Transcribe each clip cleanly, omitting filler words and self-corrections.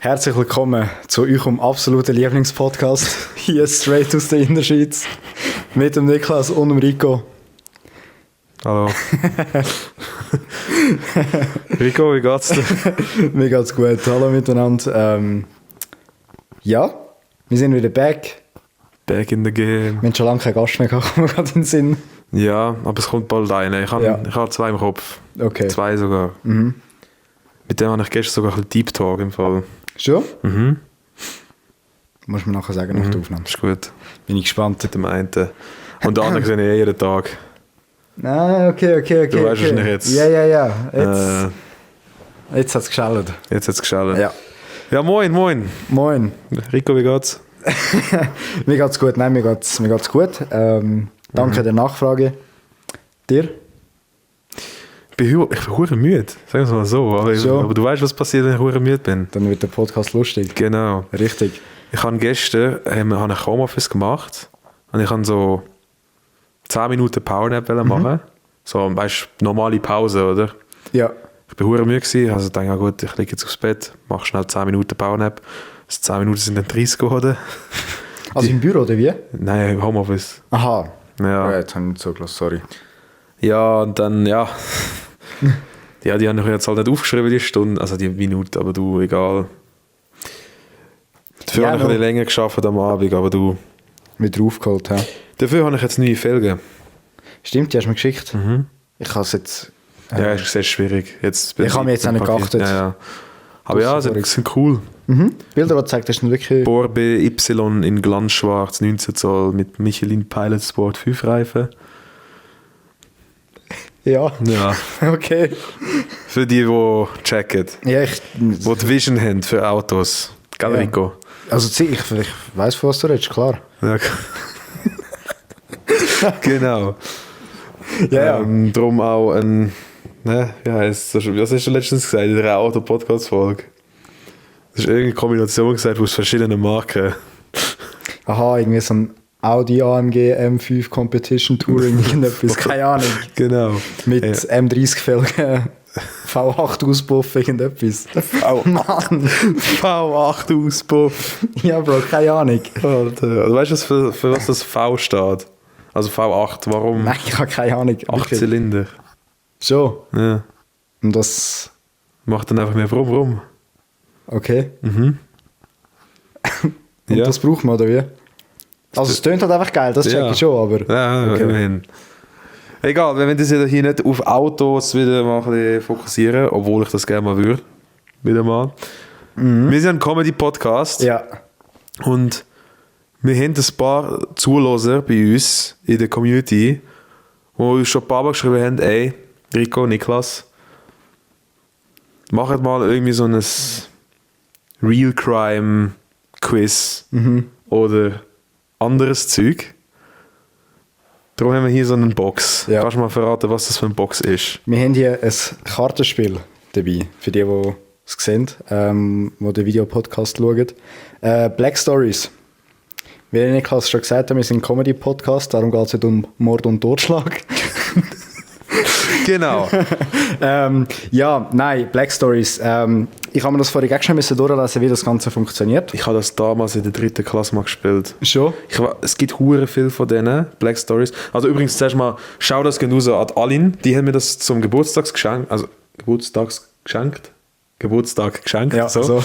Herzlich willkommen zu eurem absoluten Lieblingspodcast. Hier straight aus der Innerschweiz. Mit dem Niklas und dem Rico. Hallo. Rico, wie geht's dir? Mir geht's gut. Hallo miteinander. Ja, wir sind wieder back. Back in the game. Wir haben schon lange keinen Gast mehr gehabt, kommt mir gerade in den Sinn. Ja, aber es kommt bald einer. Ich habe 2 im Kopf. Okay. 2 sogar. Mhm. Mit dem habe ich gestern sogar ein bisschen Deep Talk im Fall. Schon? Mhm. Muss mir nachher sagen, nach der Aufnahme. Ist gut. Bin ich gespannt. Mit dem einen. Und der andere sehe ich jeden Tag. Ah, okay. Du weißt wahrscheinlich jetzt. Ja. Jetzt hat es geschaltet. Jetzt hat es geschaltet. Ja. Ja, moin. Moin. Rico, wie geht's? Mir geht's gut. Nein, mir geht's gut. Danke der Nachfrage. Dir? Ich bin hure müde, sagen wir es mal so. Aber du weißt, was passiert, wenn ich hure müde bin. Dann wird der Podcast lustig. Genau. Richtig. Ich habe gestern ein Homeoffice gemacht und ich habe so 10 Minuten Powernap machen. So, weißt du, normale Pause, oder? Ja. Ich war hure müde gewesen, also dachte, ja gut, ich liege jetzt aufs Bett, mache schnell 10 Minuten Powernap. Das 10 Minuten sind dann 30 geworden. Also im Büro, oder wie? Nein, im Homeoffice. Aha. Ja. Jetzt habe ich nicht so gelassen, sorry. Ja, und dann, ja. Ja, die haben ich jetzt halt nicht aufgeschrieben, die Stunde, also die Minute, aber du, egal. Dafür habe ich ein bisschen länger gearbeitet am Abend, aber du... Mit draufgeholt, ja. Dafür habe ich jetzt neue Felgen. Stimmt, die hast du mir geschickt. Ich habe es jetzt... Ja, ist sehr schwierig. Jetzt ich habe mich jetzt auch nicht geachtet. Ja. Aber ja, sie sind cool. Bilder, die du gezeigt hast, sind wirklich... Bor BY in Glanzschwarz, 19 Zoll, mit Michelin Pilot Sport 5 Reifen. Ja. Ja. Okay. Für die checken. Ja, die die Vision haben für Autos. Gell, Rico? Also ich weiss, von was du redest, klar. Ja. Genau. Ja. Darum auch ein... Ne, was hast du letztens gesagt in der Auto-Podcast-Folge? Das ist irgendeine Kombination gesagt aus verschiedenen Marken. Aha, irgendwie so ein Audi AMG M5 Competition Touring, irgendetwas, keine Ahnung. Genau. Mit M30 Felgen, V8 Auspuff, irgendetwas. Mann! V8 Auspuff. Ja, Bro, keine Ahnung. Alter. Also weißt du, für was das V steht? Also V8, warum? Nein, ich habe keine Ahnung. 8 Zylinder. Schon? Ja. Und das... Macht dann einfach mehr rum. Okay. Und das braucht man, oder wie? Also es tönt halt einfach geil, das check ich schon, aber... Ja, okay. Immerhin. Egal, wir wollen uns ja hier nicht auf Autos wieder mal ein bisschen fokussieren, obwohl ich das gerne mal würde. Wieder mal. Wir sind ein Comedy-Podcast. Ja. Und wir haben ein paar Zuhörer bei uns in der Community, die uns schon ein paar Mal geschrieben haben, ey, Rico, Niklas, macht mal irgendwie so ein Real Crime Quiz oder anderes Zeug. Darum haben wir hier so eine Box. Ja. Kannst du mal verraten, was das für eine Box ist? Wir haben hier ein Kartenspiel dabei, für die es sehen, die den Videopodcast schauen. Black Stories. Wie Niklas schon gesagt hat, wir sind ein Comedy-Podcast, darum geht es nicht um Mord und Totschlag. Genau. Black Stories. Ich habe mir das vorhin auch schon durchlesen, wie das Ganze funktioniert. Ich habe das damals in der 3. Klasse mal gespielt. Schon? Es gibt hure viel von denen, Black Stories. Also übrigens, zuerst mal, schau das raus an Alin. Die haben mir das zum Geburtstag geschenkt. Ja, so.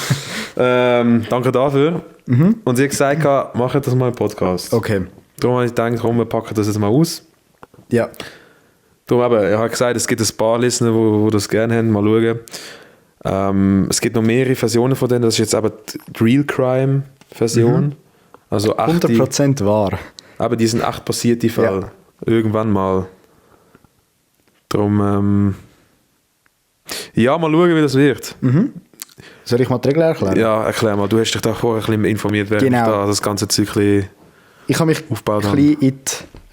Danke dafür. Und sie hat gesagt, mach das mal einen Podcast. Okay. Darum habe ich gedacht, komm, wir packen das jetzt mal aus. Ja. Darum aber, ich habe gesagt, es gibt ein paar Listener, die das gerne haben, mal schauen. Es gibt noch mehrere Versionen von denen, das ist jetzt aber die Real Crime Version. Also 100% wahr. Aber die sind echt passierte Fälle. Ja. Irgendwann mal. Darum, mal schauen, wie das wird. Soll ich mal die Regeln erklären? Ja, erklär mal. Du hast dich da vorher ein bisschen informiert, während ich da das ganze Zeug ich habe mich ein bisschen in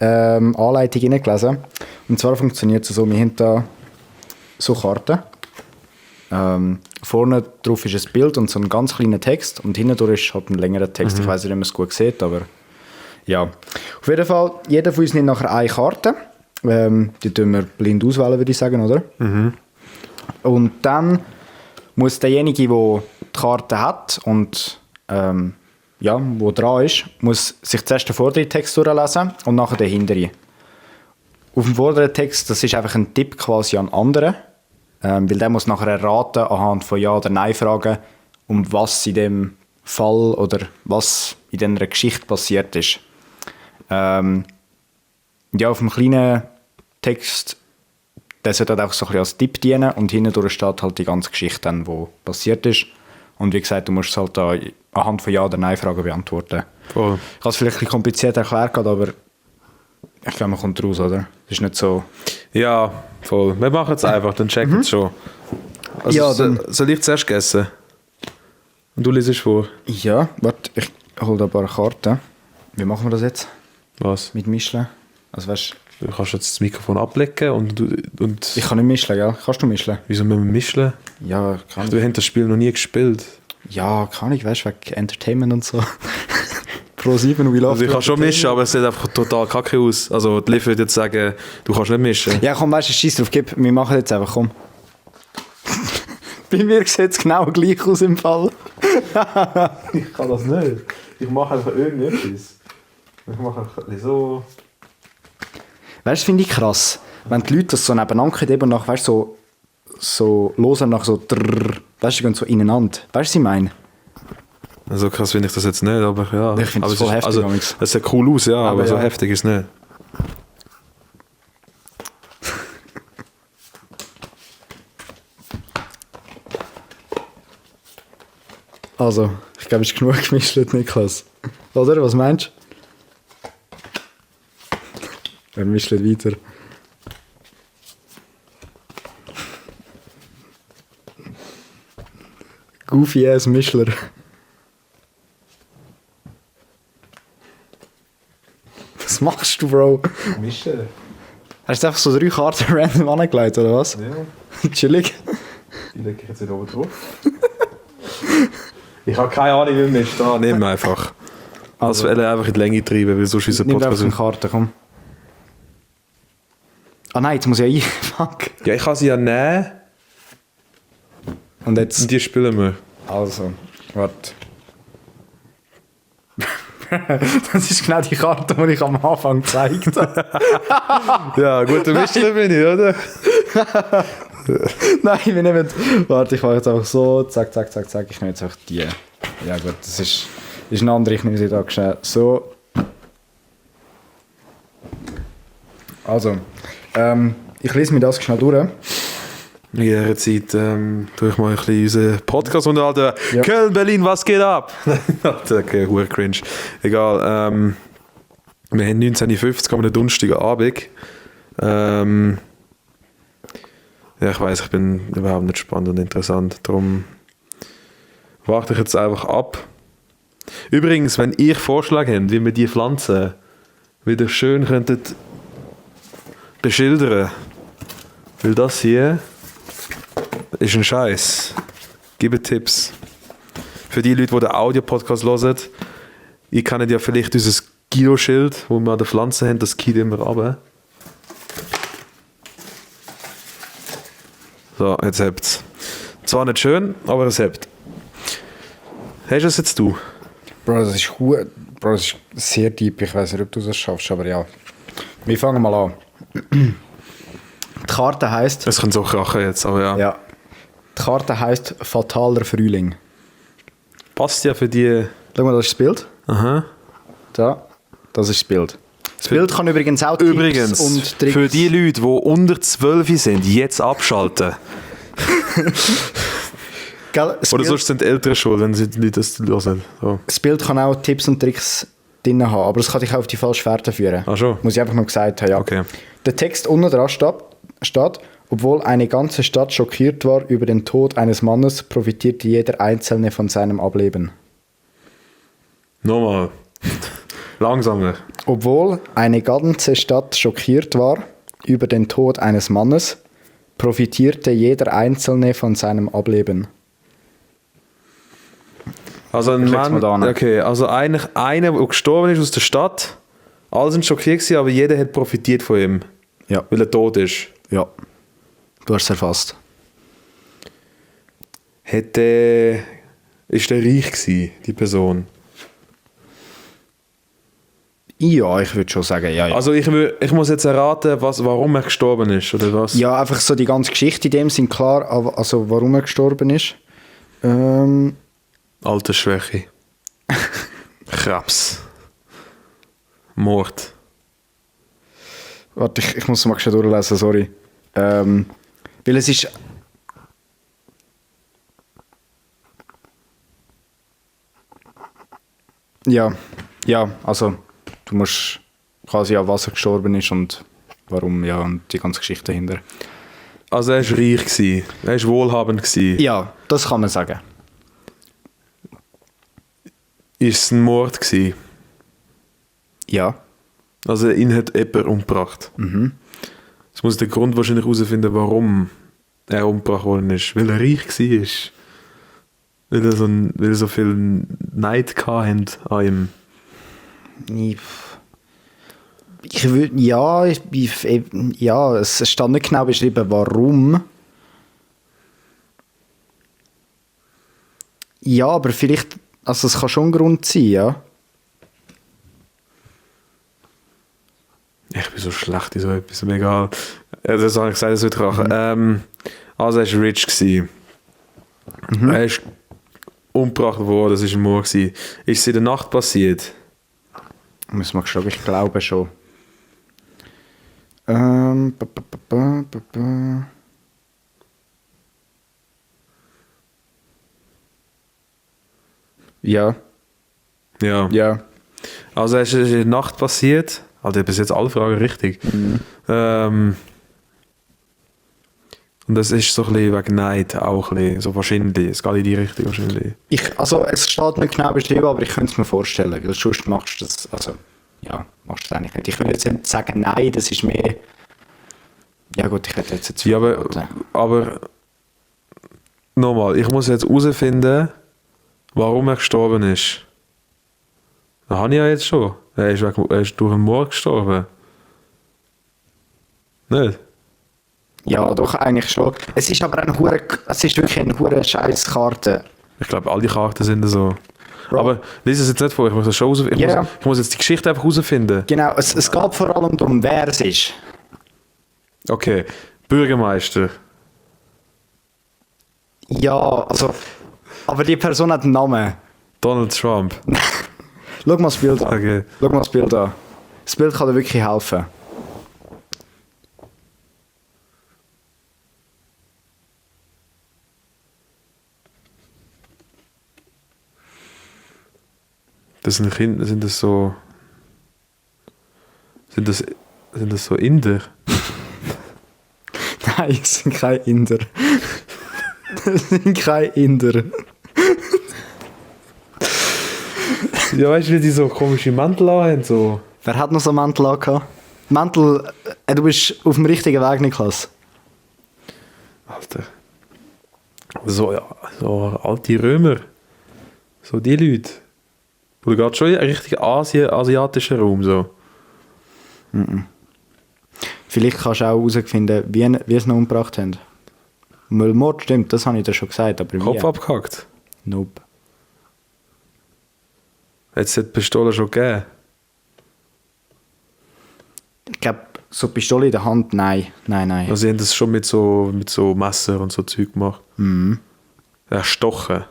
die Anleitung hineingelesen. Und zwar funktioniert es so, wir haben da so Karten. Vorne drauf ist ein Bild und so ein ganz kleiner Text und hinten durch ist halt ein längerer Text. Ich weiß nicht, ob man es gut sieht, aber ja. Auf jeden Fall, jeder von uns nimmt nachher eine Karte. Die tun wir blind auswählen, würde ich sagen, oder? Und dann muss derjenige, der die Karte hat und wo dran ist, muss sich zuerst den vorderen Text durchlesen und nachher den hinteren. Auf dem vorderen Text, das ist einfach ein Tipp quasi an anderen, weil der muss nachher erraten anhand von Ja- oder Nein-Fragen, um was in dem Fall oder was in dieser Geschichte passiert ist. Auf dem kleinen Text, der sollte halt auch so ein bisschen als Tipp dienen und hinten steht halt die ganze Geschichte dann, die passiert ist. Und wie gesagt, du musst es halt da anhand von Ja- oder Nein-Fragen beantworten. Voll. Ich habe es vielleicht ein bisschen kompliziert erklärt, aber ich glaube, man kommt raus, oder? Das ist nicht so... Ja, voll. Wir machen es einfach, dann checken es schon. Also, Ja, soll ich zuerst essen? Und du liest vor. Ja, warte, ich hole da ein paar Karten. Wie machen wir das jetzt? Was? Mit Mischen? Also weißt, Du kannst jetzt das Mikrofon ablegen und ich kann nicht mischen, gell? Kannst du mischen? wieso müssen wir mischen? Ja, kann Du hast das Spiel noch nie gespielt. Ja, kann ich, weißt du, wegen Entertainment und so. Pro 7 und wie läuft Also ich kann schon mischen, aber es sieht einfach total kacke aus. Also die Liv würde jetzt sagen, du kannst nicht mischen. Ja, komm, weißt du, scheiß drauf, gib, wir machen jetzt einfach, komm. Bei mir sieht es genau gleich aus im Fall. Ich kann das nicht. Ich mache einfach irgendetwas. Ich mache einfach so. Weißt du, finde ich krass, wenn die Leute das so nebeneinander kleben und nach, weißt du, so losen nach so drrrr, weißt du, die gehen so ineinander. Weißt du, was ich meine? So krass finde ich das jetzt nicht, aber ja. Ich finde aber das voll heftig. Also, es sieht cool aus, ja, aber so ja. heftig ist es nicht. Also, ich glaube, es ist genug gemischt, Niklas. Oder? Was meinst du? Wir mischen weiter. Goofy ass Mischler. Was machst du, Bro? Mischen? Hast du einfach so 3 Karten random angelegt, oder was? Ja. Chillig. Die lege ich jetzt wieder oben drauf. Ich habe keine Ahnung, wie man mischt. Da, nimm einfach. Also einfach in die Länge treiben, weil sonst unser Nimm einfach Podcast... eine Karte, komm. Ah nein, jetzt muss ich ja Fuck. Ja, ich kann sie ja nehmen Und und jetzt... die spielen wir. Also, warte. Das ist genau die Karte, die ich am Anfang gezeigt habe. Ja, guter Mischer bin ich, oder? Nein, wir nehmen... Warte, ich mache jetzt einfach so. Zack, zack, zack, zack. Ich nehme jetzt einfach die. Ja gut, das ist eine andere. Ich nehme sie da schnell. So. Also, ich lese mir das schnell durch. In dieser Zeit tue ich mal ein bisschen unseren Podcast unterhalten. Ja. Köln, Berlin, was geht ab? Okay, hure cringe. Egal. Wir haben 19.50 Uhr am Donnerstagabend. Ja, ich weiss, ich bin überhaupt nicht spannend und interessant. Darum warte ich jetzt einfach ab. Übrigens, wenn ihr Vorschläge habt, wie wir die Pflanzen wieder schön könnten beschildern, weil das hier ist ein Scheiß. Gebt Tipps. Für die Leute, die den Audio-Podcast hören, ihr kennt ja vielleicht unser Guido-Schild, wo wir an der Pflanze haben, das geht immer runter. So, jetzt habt es. Zwar nicht schön, aber es habt. Hast du es jetzt du? Bro, das ist Bro, das ist sehr deep. Ich weiß nicht, ob du das schaffst, aber ja. Wir fangen mal an. Die Karte heisst... Es kann so krachen jetzt, aber ja. Ja. Die Karte heisst Fataler Frühling. Passt ja für die... Schau mal, das ist das Bild. Aha. Da. Das ist das Bild. Das Bild kann übrigens auch Übrigens, Tipps und Tricks... für die Leute, die unter 12 sind, jetzt abschalten. Gell, das Oder Bild, sonst sind die Eltern schuld, wenn die Leute das hören. So. das Bild kann auch Tipps und Tricks drin haben, aber es kann dich auch auf die falsche Fährte führen. Ach schon? Muss ich einfach noch gesagt haben, ja. Okay. Der Text unten dran steht, obwohl eine ganze Stadt schockiert war über den Tod eines Mannes, profitierte jeder Einzelne von seinem Ableben. Nochmal. Langsamer. Obwohl eine ganze Stadt schockiert war über den Tod eines Mannes, profitierte jeder Einzelne von seinem Ableben. Also ein Ich leg's mal Mann, da hin. okay, also eigentlich einer, der gestorben ist aus der Stadt, alle sind schockiert gewesen, aber jeder hat profitiert von ihm, Ja. weil er tot ist. Ja. Du hast es erfasst. ist der reich gewesen, die Person? Ja, ich würde schon sagen, ja. Also ich muss jetzt erraten, warum er gestorben ist, oder was? Ja, einfach so die ganze Geschichte in dem sind klar, aber also warum er gestorben ist. Altersschwäche. Krebs. Mord. Warte, ich muss es mal schnell durchlesen, sorry. Weil es ist... Ja, also du musst quasi an was er gestorben ist und warum, ja, und die ganze Geschichte dahinter. Also er war reich gewesen. Er war wohlhabend gewesen. Ja, das kann man sagen. Ist es ein Mord gewesen? Ja. Also ihn hat jemand umgebracht. Jetzt muss der Grund wahrscheinlich herausfinden, warum er umgebracht worden ist. Weil er reich war. Weil er so viel Neid hatte an ihm. Ich würde, ja, es stand nicht genau beschrieben, warum. Ja, aber vielleicht, also es kann schon ein Grund sein, ja. Ich bin so schlecht in so etwas, mir egal. Das habe ich gesagt, das wird krachen. Also er war rich gewesen. Er ist umgebracht worden, das war ein Mord gewesen. Ist es in der Nacht passiert? Muss man schauen, ich glaube schon. Ja. Ja. Ja. Also es ist in der Nacht passiert. Also bis jetzt alle Fragen richtig. Und das ist so ein bisschen wegen Neid auch ein bisschen, so wahrscheinlich. Es geht in die Richtung wahrscheinlich. Also es steht nicht genau beschrieben, aber ich könnte es mir vorstellen. Weil sonst machst du das, also ja, machst du das eigentlich nicht. Ich würde jetzt nicht sagen, nein, das ist mehr... Ja gut, ich hätte jetzt... Ja, aber nochmal, ich muss jetzt herausfinden, warum er gestorben ist. Das habe ich ja jetzt schon. Er ist durch einen Mord gestorben. Nicht? Ja, doch, eigentlich schon. Es ist aber es ist wirklich eine hure scheiß Karte. Ich glaube, all die Karten sind so. Bro. Aber lies es jetzt nicht vor, ich muss das schon ich muss jetzt die Geschichte einfach herausfinden. Genau, es geht vor allem darum, wer es ist. Okay, Bürgermeister. Ja, also... Aber die Person hat einen Namen. Donald Trump. Schau mal das Bild an. Okay. Schau mal das Bild an. Das Bild kann dir wirklich helfen. Das sind Kinder, sind das so Inder? Nein, es sind keine Inder. Es sind keine Inder. Ja, weißt du, wie die so komische Mantel haben? So. Wer hat noch so einen Mantel angehabt? Mantel, du bist auf dem richtigen Weg, Niklas. Alter. So alte Römer. So die Leute. Oder geht schon in einen richtigen asiatischen Raum so. Vielleicht kannst du auch herausfinden, wie sie ihn umgebracht haben. Mord stimmt, das habe ich dir schon gesagt, aber Kopf wie? abgehackt. Nope. Hat es die Pistole schon gegeben? Ich glaube, so eine Pistole in der Hand, nein. Also sie haben das schon mit so Messer und so Zeug gemacht. Erstochen.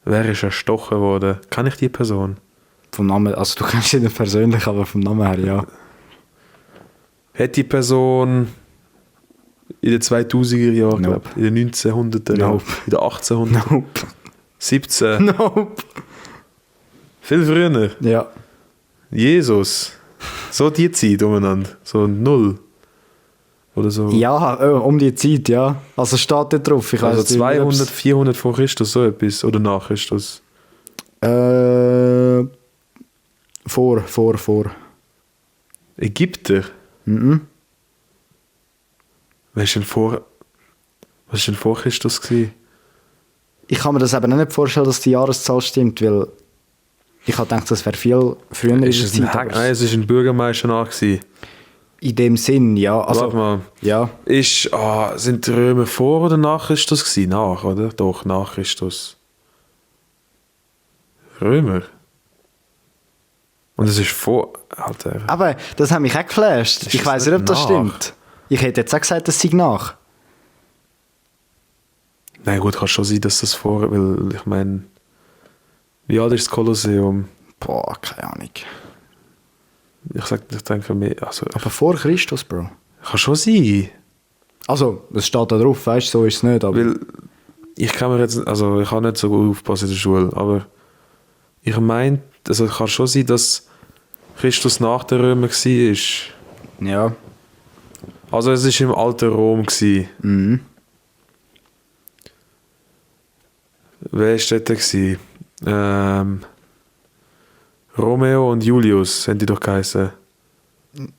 Wer ist erstochen worden? Kann ich die Person? Vom Namen, also du kennst ihn nicht persönlich, aber vom Namen her, ja. Hat die Person in den 2000er Jahren, Nope. in den 1900er Jahren, Nope. in den 1800er, Nope. 17, Nope. viel früher. Ja. Jesus. So die Zeit umeinander. So 0. Oder so. Ja, um die Zeit, ja. Also steht da drauf. Ich Also weiss nicht, 200, 400 vor Christus, so etwas. Oder nach Christus. Vor. Ägypter? Was ist denn vor Christus gewesen? Ich kann mir das eben nicht vorstellen, dass die Jahreszahl stimmt, weil ich habe gedacht, das wäre viel früher in der Ist es ein Zeit. Hack? Nein, es war ein Bürgermeister nach gewesen. in dem Sinn, ja. Also, Warte mal. ja. Sind die Römer vor oder nach Christus gewesen? Nach, oder? Doch, nach Christus. Römer? Und es ist vor... Alter. Aber das hat mich auch geflasht. Ist Ich das weiss nicht, ob das nach? stimmt. Ich hätte jetzt auch gesagt, das sei nach. Nein, gut, kann schon sein, dass das vor... Weil, ich meine... Wie alt ist das Kolosseum? Boah, keine Ahnung. Ich denke mehr... Also, Aber vor Christus, Bro. kann schon sein. Also, es steht da drauf, weißt du, so ist es nicht. Aber Weil... Ich kann mir jetzt... Also, ich habe nicht so gut aufpassen in der Schule, aber... Ich meine... Also, es kann schon sein, dass Christus nach den Römern war. ja. Also, es war im alten Rom gewesen. Mhm. Wer war dort? Romeo und Julius, haben die doch geheißen.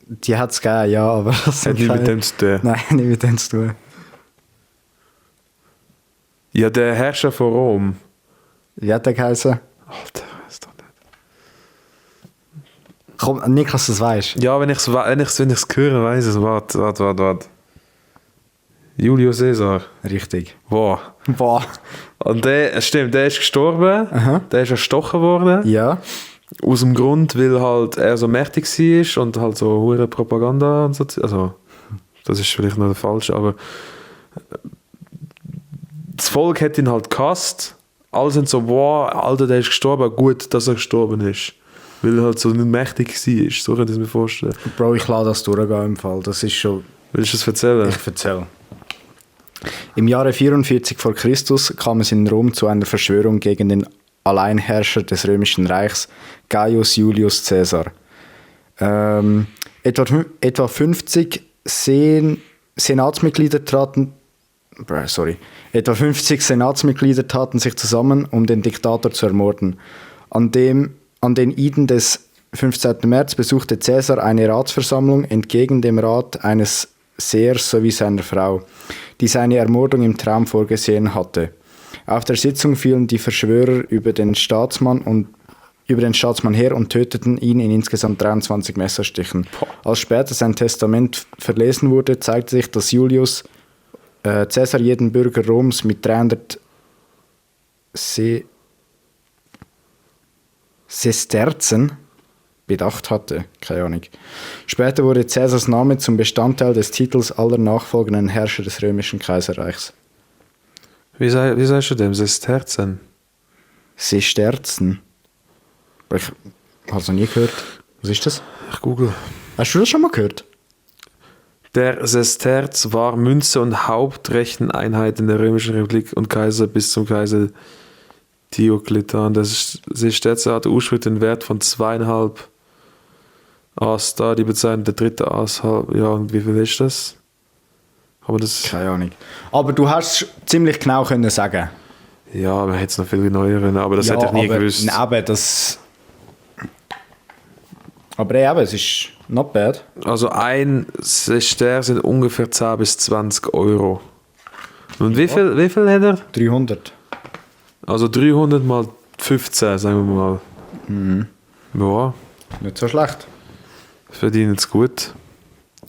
Die hat es gegeben, ja, aber das Hat nichts mit dem zu tun. Nein, nicht mit dem zu tun. Ja, der Herrscher von Rom. Wie hat der geheißen? Alter, weiß doch nicht. Komm, Niklas, das weißt. Ja, wenn ich's höre, weiss ich es. Warte. Julius Caesar. Richtig. Wow. Boah. Und der, stimmt, der ist gestorben. Aha. Der ist erstochen worden. Ja. Aus dem Grund, weil halt er so mächtig war und halt so hure Propaganda und so. Also, das ist vielleicht noch der falsche, aber das Volk hat ihn halt gehasst. Alle sind so, wow, Alter, der ist gestorben. Gut, dass er gestorben ist. Weil er halt so nicht mächtig war. So kann ich es mir vorstellen. Bro, ich lasse das durchgehen im Fall. Das ist schon... Willst du das erzählen? Ich erzähle. Im Jahre 44 vor Christus kam es in Rom zu einer Verschwörung gegen den Alleinherrscher des Römischen Reichs, Gaius Julius Caesar. Etwa 50 Senatsmitglieder taten sich zusammen, um den Diktator zu ermorden. An den Iden des 15. März besuchte Caesar eine Ratsversammlung entgegen dem Rat eines Sehers sowie seiner Frau, die seine Ermordung im Traum vorgesehen hatte. Auf der Sitzung fielen die Verschwörer über den Staatsmann her und töteten ihn in insgesamt 23 Messerstichen. Als später sein Testament verlesen wurde, zeigte sich, dass Julius Caesar jeden Bürger Roms mit 300 Sesterzen bedacht hatte. Keine Ahnung. Später wurde Caesars Name zum Bestandteil des Titels aller nachfolgenden Herrscher des römischen Kaiserreichs. Wie sagst du dem? Sesterzen? Sesterzen? Ich habe es noch nie gehört. Was ist das? Ich google. Hast du das schon mal gehört? Der Sesterz war Münze und Hauptrecheneinheit in der Römischen Republik und Kaiser bis zum Kaiser Diocletian. Der Sesterz hatte ursprünglich den Wert von 2,5 As da, die bezeichnen der dritte As. Ja, und wie viel ist das? Aber das... Keine Ahnung. Aber du hast es ziemlich genau können sagen. Ja, man hätte es noch viel neueren, aber das hätte ich nie gewusst. Aber das... Aber eben, es ist not bad. Also ein Sester sind ungefähr 10 bis 20 Euro. Und wie viel hat er? 300. Also 300 mal 15, sagen wir mal. Mhm. Ja, Nicht so schlecht. verdienen es gut.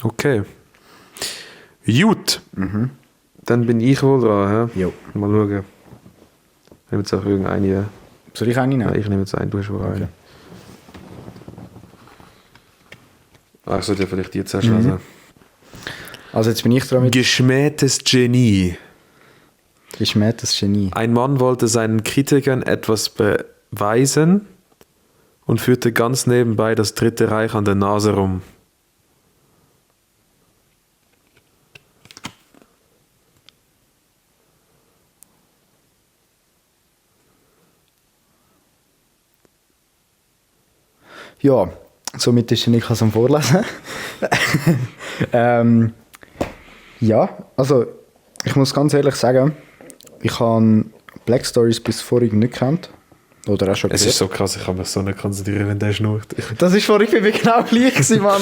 Okay. Gut. Dann bin ich wohl dran. Ja? Jo. Mal schauen. Ich nehme jetzt auch irgendeine. Soll ich eine nehmen? Ja, ich nehme jetzt einen, du hast schon eine. Ich sollte ja vielleicht die zuerst lesen. Also jetzt bin ich dran mit Geschmähtes Genie. Geschmähtes Genie. Ein Mann wollte seinen Kritikern etwas beweisen und führte ganz nebenbei das Dritte Reich an der Nase rum. Ja, somit ist der Niklas am Vorlesen. Ja, also ich muss ganz ehrlich sagen, ich habe Black Stories bis vorhin nicht gekannt. Oder auch schon Es gehört. ist so krass, ich kann mich so nicht konzentrieren, wenn der schnurrt. Das ist vorhin bei mir genau gleich gewesen, Mann.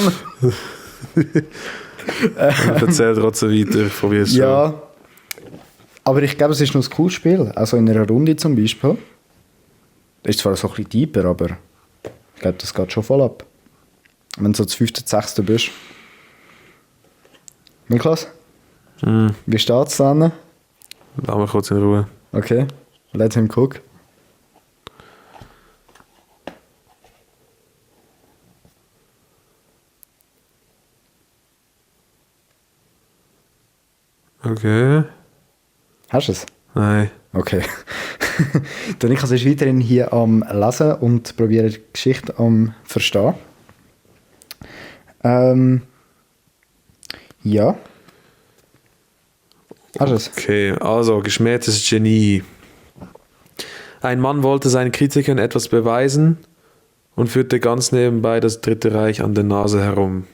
Erzähl trotzdem weiter, ich probiere es schon. Ja, aber ich glaube, es ist noch ein cooles Spiel. Also in einer Runde zum Beispiel. Ist zwar so ein bisschen tiefer, aber ich glaube, das geht schon voll ab. Wenn du so das 5., 6. bist. Niklas, Mm. wie steht es dann? Lass mal kurz in Ruhe. Okay, let him cook. Okay. Hast du es? Nein. Okay. Der Niklas ist weiterhin hier am Lesen und probiert die Geschichte am Verstehen. Ja. Hast du es? Okay, also geschmähtes Genie. Ein Mann wollte seinen Kritikern etwas beweisen und führte ganz nebenbei das Dritte Reich an der Nase herum.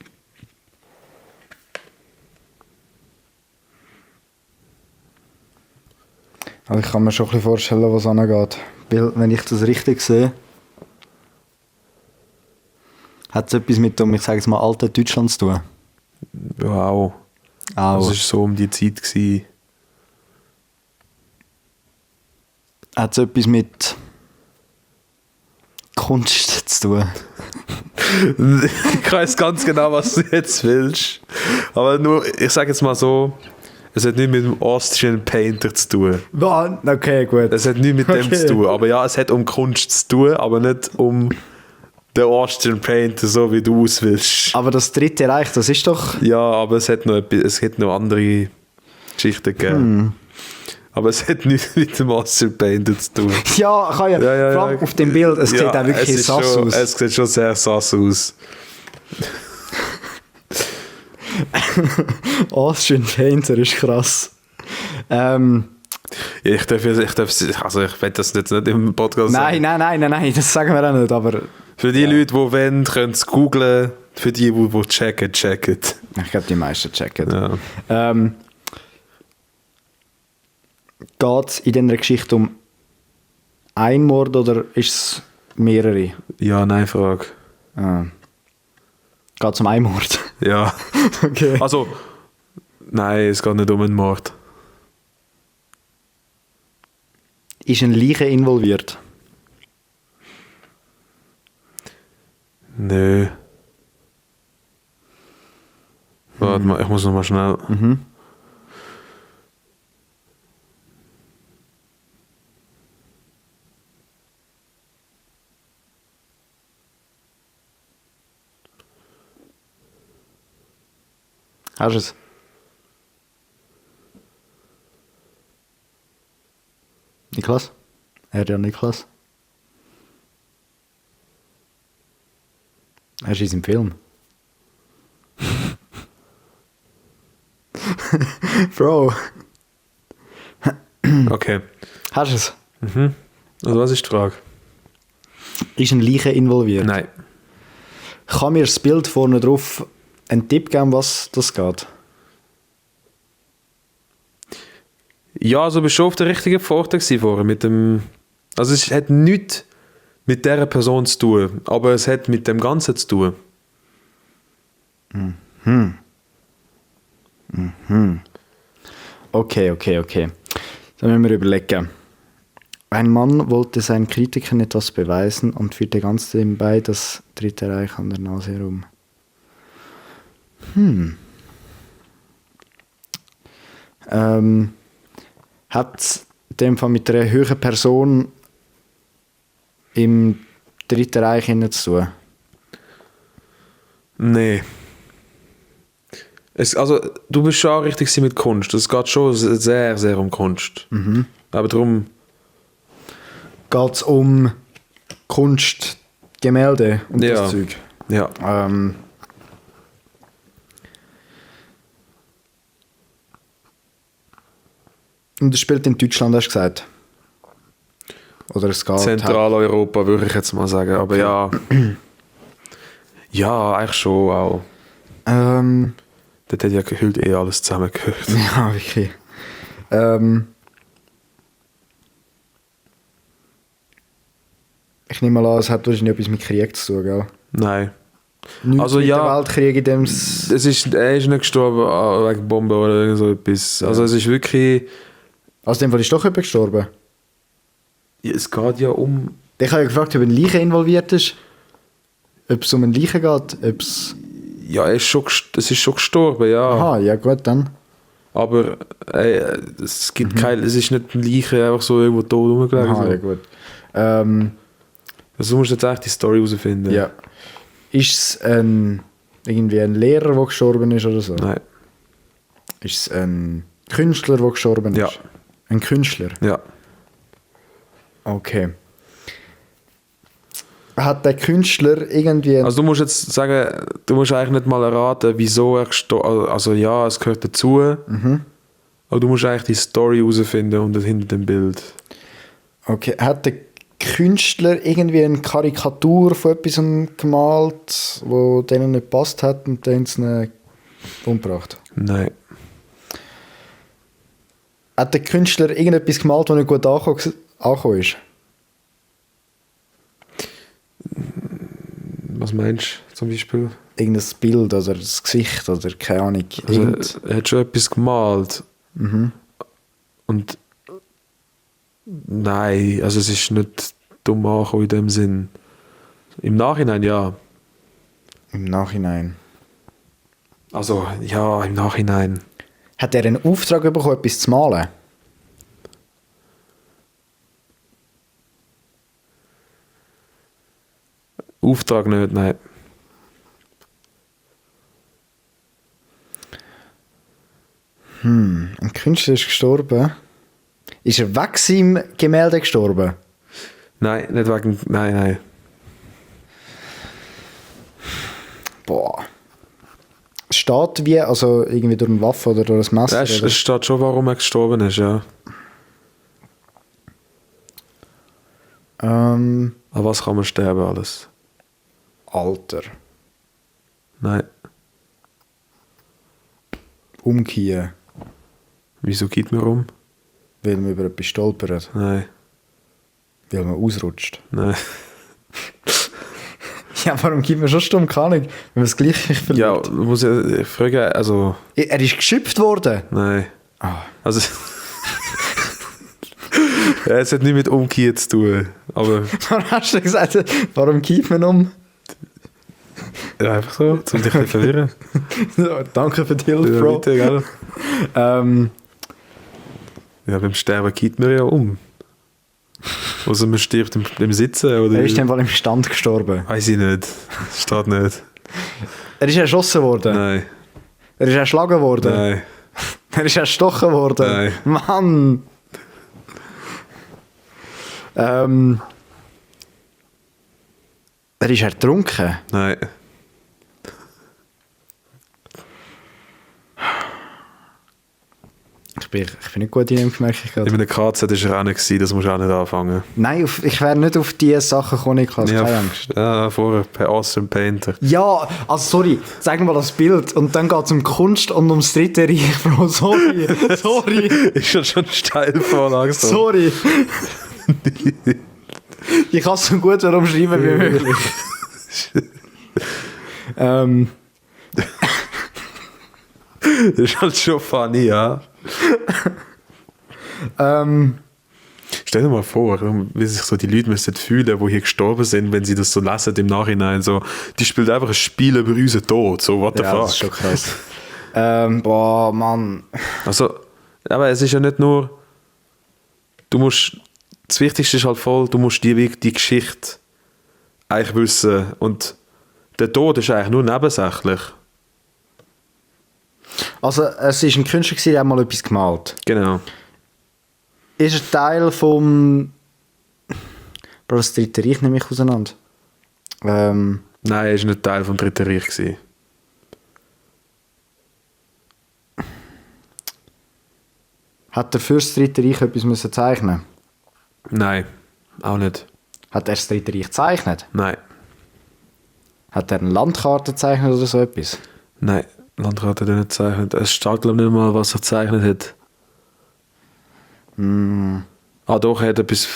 Also ich kann mir schon ein bisschen vorstellen, was angeht. Weil, wenn ich das richtig sehe, hat es etwas mit dem, ich sage es mal, alten Deutschland zu tun. Wow. Auch. Das war so um die Zeit. Gewesen. Hat es etwas mit Kunst zu tun? Ich weiß ganz genau, was du jetzt willst. Aber nur, ich sage jetzt mal so, es hat nichts mit dem Austrian Painter zu tun. Okay, gut. Es hat nichts mit dem zu tun. Aber ja, es hat um Kunst zu tun, aber nicht um den Austrian Painter, so wie du es willst. Aber das Dritte Reich, das ist doch... Ja, aber es hat noch andere Geschichten gegeben. Aber es hat nichts mit dem Austrian Painter zu tun. Ja, kann ja. Ja, Vor allem auf dem Bild, es sieht auch wirklich sass aus. Es sieht schon sehr sass aus. Austrian Painter ist krass. Ja, ich will das jetzt nicht im Podcast sagen. Nein, das sagen wir auch nicht, aber... Für die Leute, die wollen, können es googlen. Für die checken. Ich glaube, die meisten checken. Ja. Geht es in dieser Geschichte um ein Mord oder ist es mehrere? Ja, nein, Frage. Geht es um einen Mord? Ja. Okay. Also, nein, es geht nicht um einen Mord. Ist ein Leiche involviert? Nö. Warte mal, ich muss noch mal schnell. Hast du es? Niklas? Ja, Niklas? Er ist in seinem Film. Bro. Okay. Hast du es? Also, was ist die Frage? Ist ein Leiche involviert? Nein. Kann mir das Bild vorne drauf einen Tipp geben, was das geht? Ja, also bist du schon auf der richtigen Pforte gewesen vorher mit dem... Also es hat nichts mit dieser Person zu tun, aber es hat mit dem Ganzen zu tun. Okay. Dann müssen wir überlegen. Ein Mann wollte seinen Kritikern etwas beweisen und führte ganz nebenbei das Dritte Reich an der Nase herum. Hat es in dem Fall mit einer höheren Person im Dritten Reich zu tun? Nee. Also, du bist schon auch richtig gewesen mit Kunst. Es geht schon sehr, sehr um Kunst. Aber darum... Geht es um Kunst, Gemälde und Ja. das Zeug? Ja. Und es spielt in Deutschland, hast du gesagt? Oder es geht Zentraleuropa, würde ich jetzt mal sagen. Aber ja... Ja, eigentlich schon auch. Dort hat ja gehüllt alles zusammengehört. Ja, wirklich. Ich nehme mal an, es hat wahrscheinlich etwas mit Krieg zu tun, gell? Nein. Nichts Also mit ja, dem Weltkrieg in dem... er ist nicht gestorben wegen Bombe oder so etwas. Also es ist wirklich... Also in dem Fall ist doch jemand gestorben. Ja, es geht ja um... Ich habe ja gefragt, ob ein Leiche involviert ist. Ob es um ein Leiche geht, ob es... Ja, es ist schon gestorben, ja. Aha, ja gut, dann. Aber es gibt es ist nicht ein Leiche einfach so irgendwo tot rumgelegen. Aha, So. ja gut. Also du musst jetzt echt die Story herausfinden. Ja. Ist es irgendwie ein Lehrer, der gestorben ist oder so? Nein. Ist es ein Künstler, der gestorben ist? Ja. Ein Künstler? Ja. Okay. Hat der Künstler irgendwie... Also du musst jetzt sagen, du musst eigentlich nicht mal erraten, wieso er gestorben ist. Also ja, es gehört dazu. Aber du musst eigentlich die Story herausfinden und das hinter dem Bild. Okay, hat der Künstler irgendwie eine Karikatur von etwas gemalt, wo denen nicht gepasst hat und dann sie ihn umgebracht? Nein. Hat der Künstler irgendetwas gemalt, das nicht gut angekommen ist? Was meinst du zum Beispiel? Irgendein Bild oder das Gesicht oder keine Ahnung. Also, er hat schon etwas gemalt. Und nein, also es ist nicht dumm angekommen in dem Sinn. Im Nachhinein ja. Im Nachhinein. Also ja, im Nachhinein. Hat er einen Auftrag bekommen, etwas zu malen? Auftrag nicht, nein. Ein Künstler ist gestorben. Ist er weg im Gemälde gestorben? Nein, nicht wegen. Nein. Boah. Es steht wie, also irgendwie durch eine Waffe oder durch ein Messer? Es steht schon, warum er gestorben ist, ja. An was kann man sterben alles? Alter. Nein. Umkehren. Wieso geht man um? Weil man über etwas stolpert. Nein. Weil man ausrutscht. Nein. Ja, warum gibt man schon stumm? Keine Ahnung. Wenn man das Gleiche Ja, verliert. muss ich fragen, also. Er ist geschöpft worden. Nein. Ah. Also. Ja, es hat nichts mit Umkehren zu tun. Aber. Warum hast du gesagt, warum kippt man um? Ja, einfach so, um dich ein bisschen verwirren. So, danke für die Hilfe, Ja, Bro. bitte, gell? Ähm, Ja, beim Sterben geht man ja um. Also man stirbt im Sitzen, oder? er ist dann im Stand gestorben. Weiß ich nicht. Steht nicht. Er ist erschossen worden. Nein. Er ist erschlagen worden. Nein. Er ist erstochen worden. Nein. Mann! Er ist ertrunken. Nein. Ich bin nicht gut in dem merke ich gerade. In einem KZ war er auch nicht gewesen, das musst du auch nicht anfangen. Nein, ich wäre nicht auf diese Sachen gekommen, Niklas, keine Angst. Ja, vorher per Awesome Painter. Ja, also sorry, zeig mir mal das Bild und dann geht es um Kunst und ums Dritte Reich, Bro, sorry, sorry, Ist schon steil Vorlage. So. sorry. Ich kann es so gut umschreiben wie möglich. Das ist halt schon funny, ja. Stell dir mal vor, wie sich so die Leute müssen fühlen, die hier gestorben sind, wenn sie das so lesen im Nachhinein. So, die spielt einfach ein Spiel über unseren Tod. So, what the Ja, fuck? das ist schon krass. Boah, Mann. Also, aber es ist ja nicht nur, das Wichtigste ist halt voll, du musst die Geschichte eigentlich wissen. Und der Tod ist eigentlich nur nebensächlich. Also, es war ein Künstler, der hat mal etwas gemalt. Genau. Ist ein Teil vom... Bro, das Dritte Reich nehme ich auseinander. Nein, er war nicht Teil vom Dritten Reich gewesen. Hat er für das Dritte Reich etwas müssen zeichnen? Nein, auch nicht. Hat er das Dritte Reich gezeichnet? Nein. Hat er eine Landkarte gezeichnet oder so etwas? Nein, Landrat hat er nicht gezeichnet. Es steht, glaube ich, nicht mal, was er gezeichnet hat. Ah, doch, er hat etwas.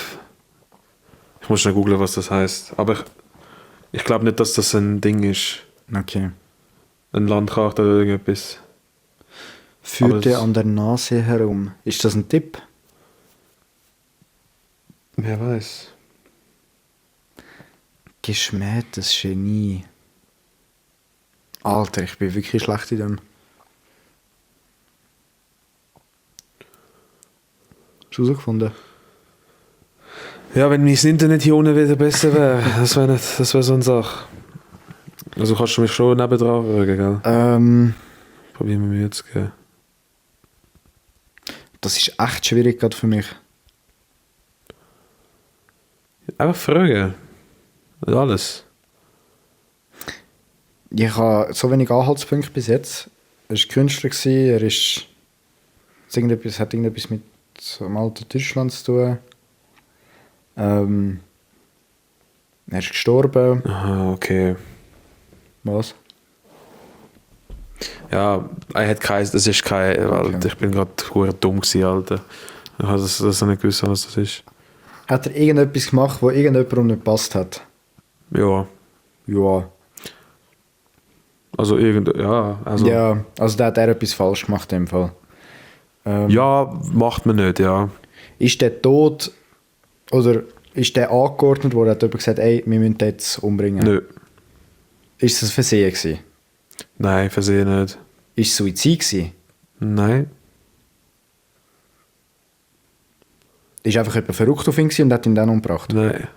Ich muss schnell googeln, was das heißt. Aber ich glaube nicht, dass das ein Ding ist. Okay. Eine Landkarte oder irgendetwas. Führte Aber an der Nase herum. Ist das ein Tipp? Wer weiß. Geschmähtes Genie. Alter, ich bin wirklich schlecht in dem. Hast du herausgefunden? Ja, wenn mein Internet hier unten wieder besser wäre, das wäre so eine Sache. Also kannst du mich schon nebendran rühren, gell? Probieren wir mir jetzt, gell? Das ist echt schwierig gerade für mich. Einfach fragen. Alles. Ich habe so wenig Anhaltspunkte bis jetzt. Er war Künstler, er ist... Es hat irgendetwas mit dem alten Deutschland zu tun. Er ist gestorben. Aha, okay. Was? Ja, das ist kein... Alter, ich bin gerade verdammt dumm gewesen, Alter. Ich habe das nicht gewusst, was das ist. Hat er irgendetwas gemacht, wo irgendjemandem nicht gepasst hat? Ja. Ja. Also also... Ja, also da hat er etwas falsch gemacht in dem Fall. Ja, macht man nicht, ja. Ist der tot oder ist der angeordnet worden, hat jemand gesagt, ey, wir müssen den jetzt umbringen? Nö. Ist das ein Versehen gewesen? Nein, versehen nicht. Ist es Suizid gewesen? Nein. Ist einfach jemand verrückt auf ihn gewesen und hat ihn dann umgebracht? Nein.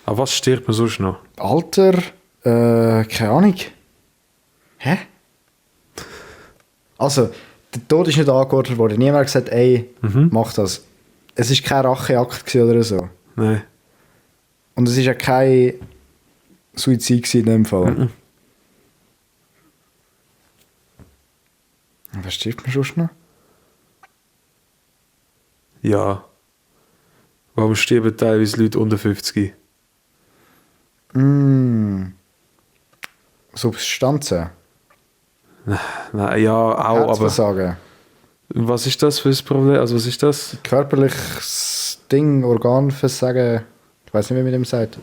Aber was stirbt man sonst noch? Alter, keine Ahnung. Hä? Also, der Tod ist nicht angeordnet worden. Niemand hat gesagt, ey, mach das. Es war kein Racheakt gewesen oder so. Nein. Und es war ja kein Suizid gewesen in dem Fall. Was stirbt man sonst noch? Ja. Warum sterben teilweise Leute unter 50? Substanzen? Nein, ja, auch, aber... Herzversagen? Was ist das für ein Problem? Also was ist das? Körperliches Ding, Organversagen. Ich weiß nicht, wie man dem sagt.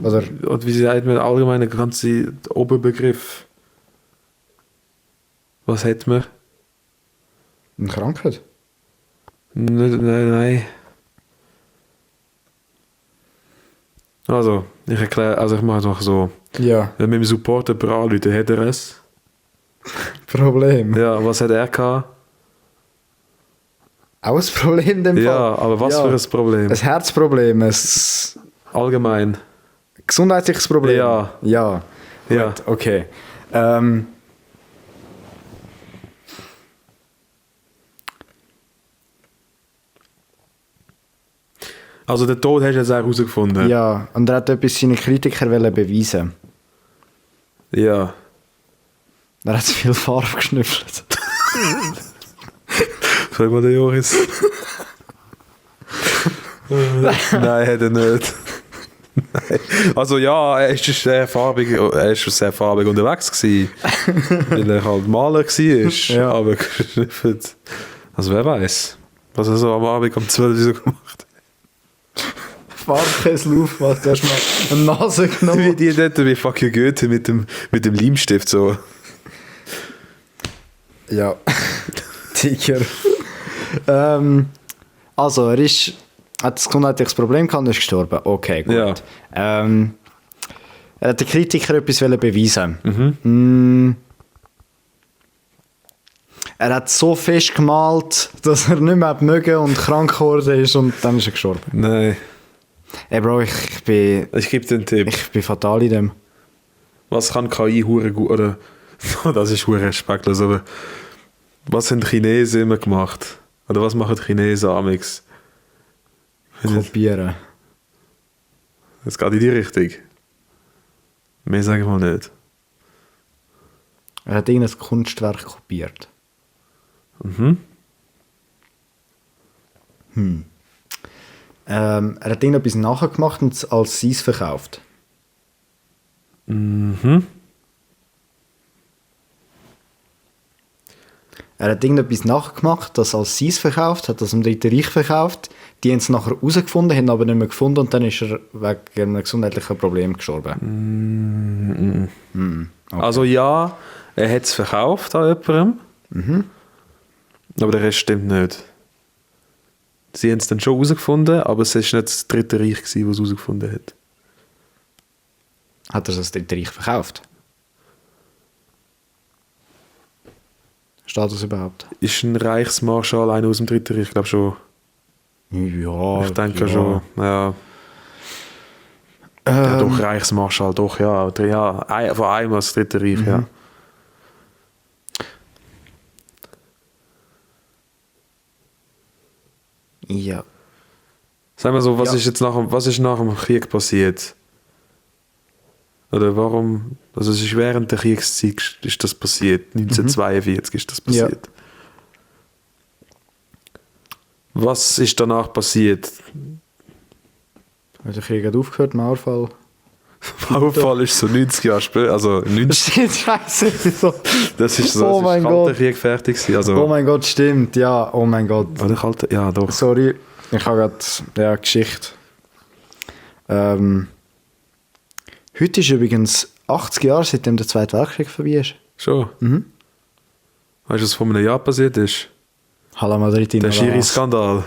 Oder Und wie sagt man allgemein den ganzen Oberbegriff? Was hat man? eine Krankheit? Nein. Also, ich mache es noch so. Ja. Wenn mit dem Support jemand anruft, hat er es. Problem. Ja, was hat er gehabt? Auch ein Problem in dem Fall? Ja, aber was für ein Problem? Ein Herzproblem, ein Allgemein. gesundheitliches Problem? Ja. Ja. Ja. Gut, okay. Also den Tod hast du jetzt auch herausgefunden? Ja, und er hat etwas seine Kritiker beweisen. Ja. Er hat zu viel Farbe geschnüffelt. Frag mal den Joris. Nein, hat er nicht. Nein. Also ja, er ist schon sehr farbig unterwegs gewesen. Weil er halt Maler war. Ja. Aber geschnüffelt. Also wer weiß, was er so am Abend um 12 Uhr so gemacht hat. Farbkessel aufgemacht, hast mal eine Nase Wie genommen. die dort wie fucking Goethe mit dem Leimstift so. Ja. Tiger. Also, er hat ein gesundheitliches Problem gehabt und ist gestorben. Okay, gut. Ja. Er hat den Kritiker etwas beweisen. Er hat so fest gemalt, dass er nicht mehr mögen und krank geworden ist und dann ist er gestorben. Nein. Ey Bro, ich bin gebe dir einen Tipp. fatal in dem. Was kann KI hure gut, oder das ist hure respektlos, aber was haben die Chinesen immer gemacht? Oder was machen die Chinesen amix? Kopieren. Das geht in die Richtung. Mehr sage ich mal nicht. Er hat irgendein Kunstwerk kopiert. Er hat irgendetwas nachgemacht und es als seins verkauft. Er hat irgendetwas nachgemacht, das als seins verkauft, hat das im Dritten Reich verkauft. Die haben es nachher herausgefunden, haben aber nicht mehr gefunden und dann ist er wegen einem gesundheitlichen Problem gestorben. Okay. Also ja, er hat es verkauft an jemandem. Aber der Rest stimmt nicht. Sie haben es dann schon herausgefunden, aber es war nicht das Dritte Reich, das es herausgefunden hat. Hat er das Dritte Reich verkauft? Steht das überhaupt? Ist ein Reichsmarschall einer aus dem Dritten Reich? Ich glaube schon. Ja, Ich denke schon. Ja. Ja, doch, Reichsmarschall, doch, ja. Von einem als Dritte Reich, ja. Ja. Sag mal so, was ist nach dem Krieg passiert? Oder warum? Also es ist während der Kriegszeit ist das passiert. 1942 ist das passiert. Was ist danach passiert? Der Krieg hat aufgehört, Mauerfall. Mauerfall ist so 90 Jahre später, also 90. Scheiße. So. Das ist so, Oh es mein ist Kalter Gott. Krieg fertig gewesen. Also, Oh mein Gott, stimmt, ja, oh mein Gott. Oder Kalter, ja doch. Sorry, ich habe gerade Geschichte. Heute ist übrigens 80 Jahre, seitdem der Zweite Weltkrieg vorbei ist. Schon? Weißt du, was vor einem Jahr passiert ist? Hala Madrid in Der Schiri-Skandal.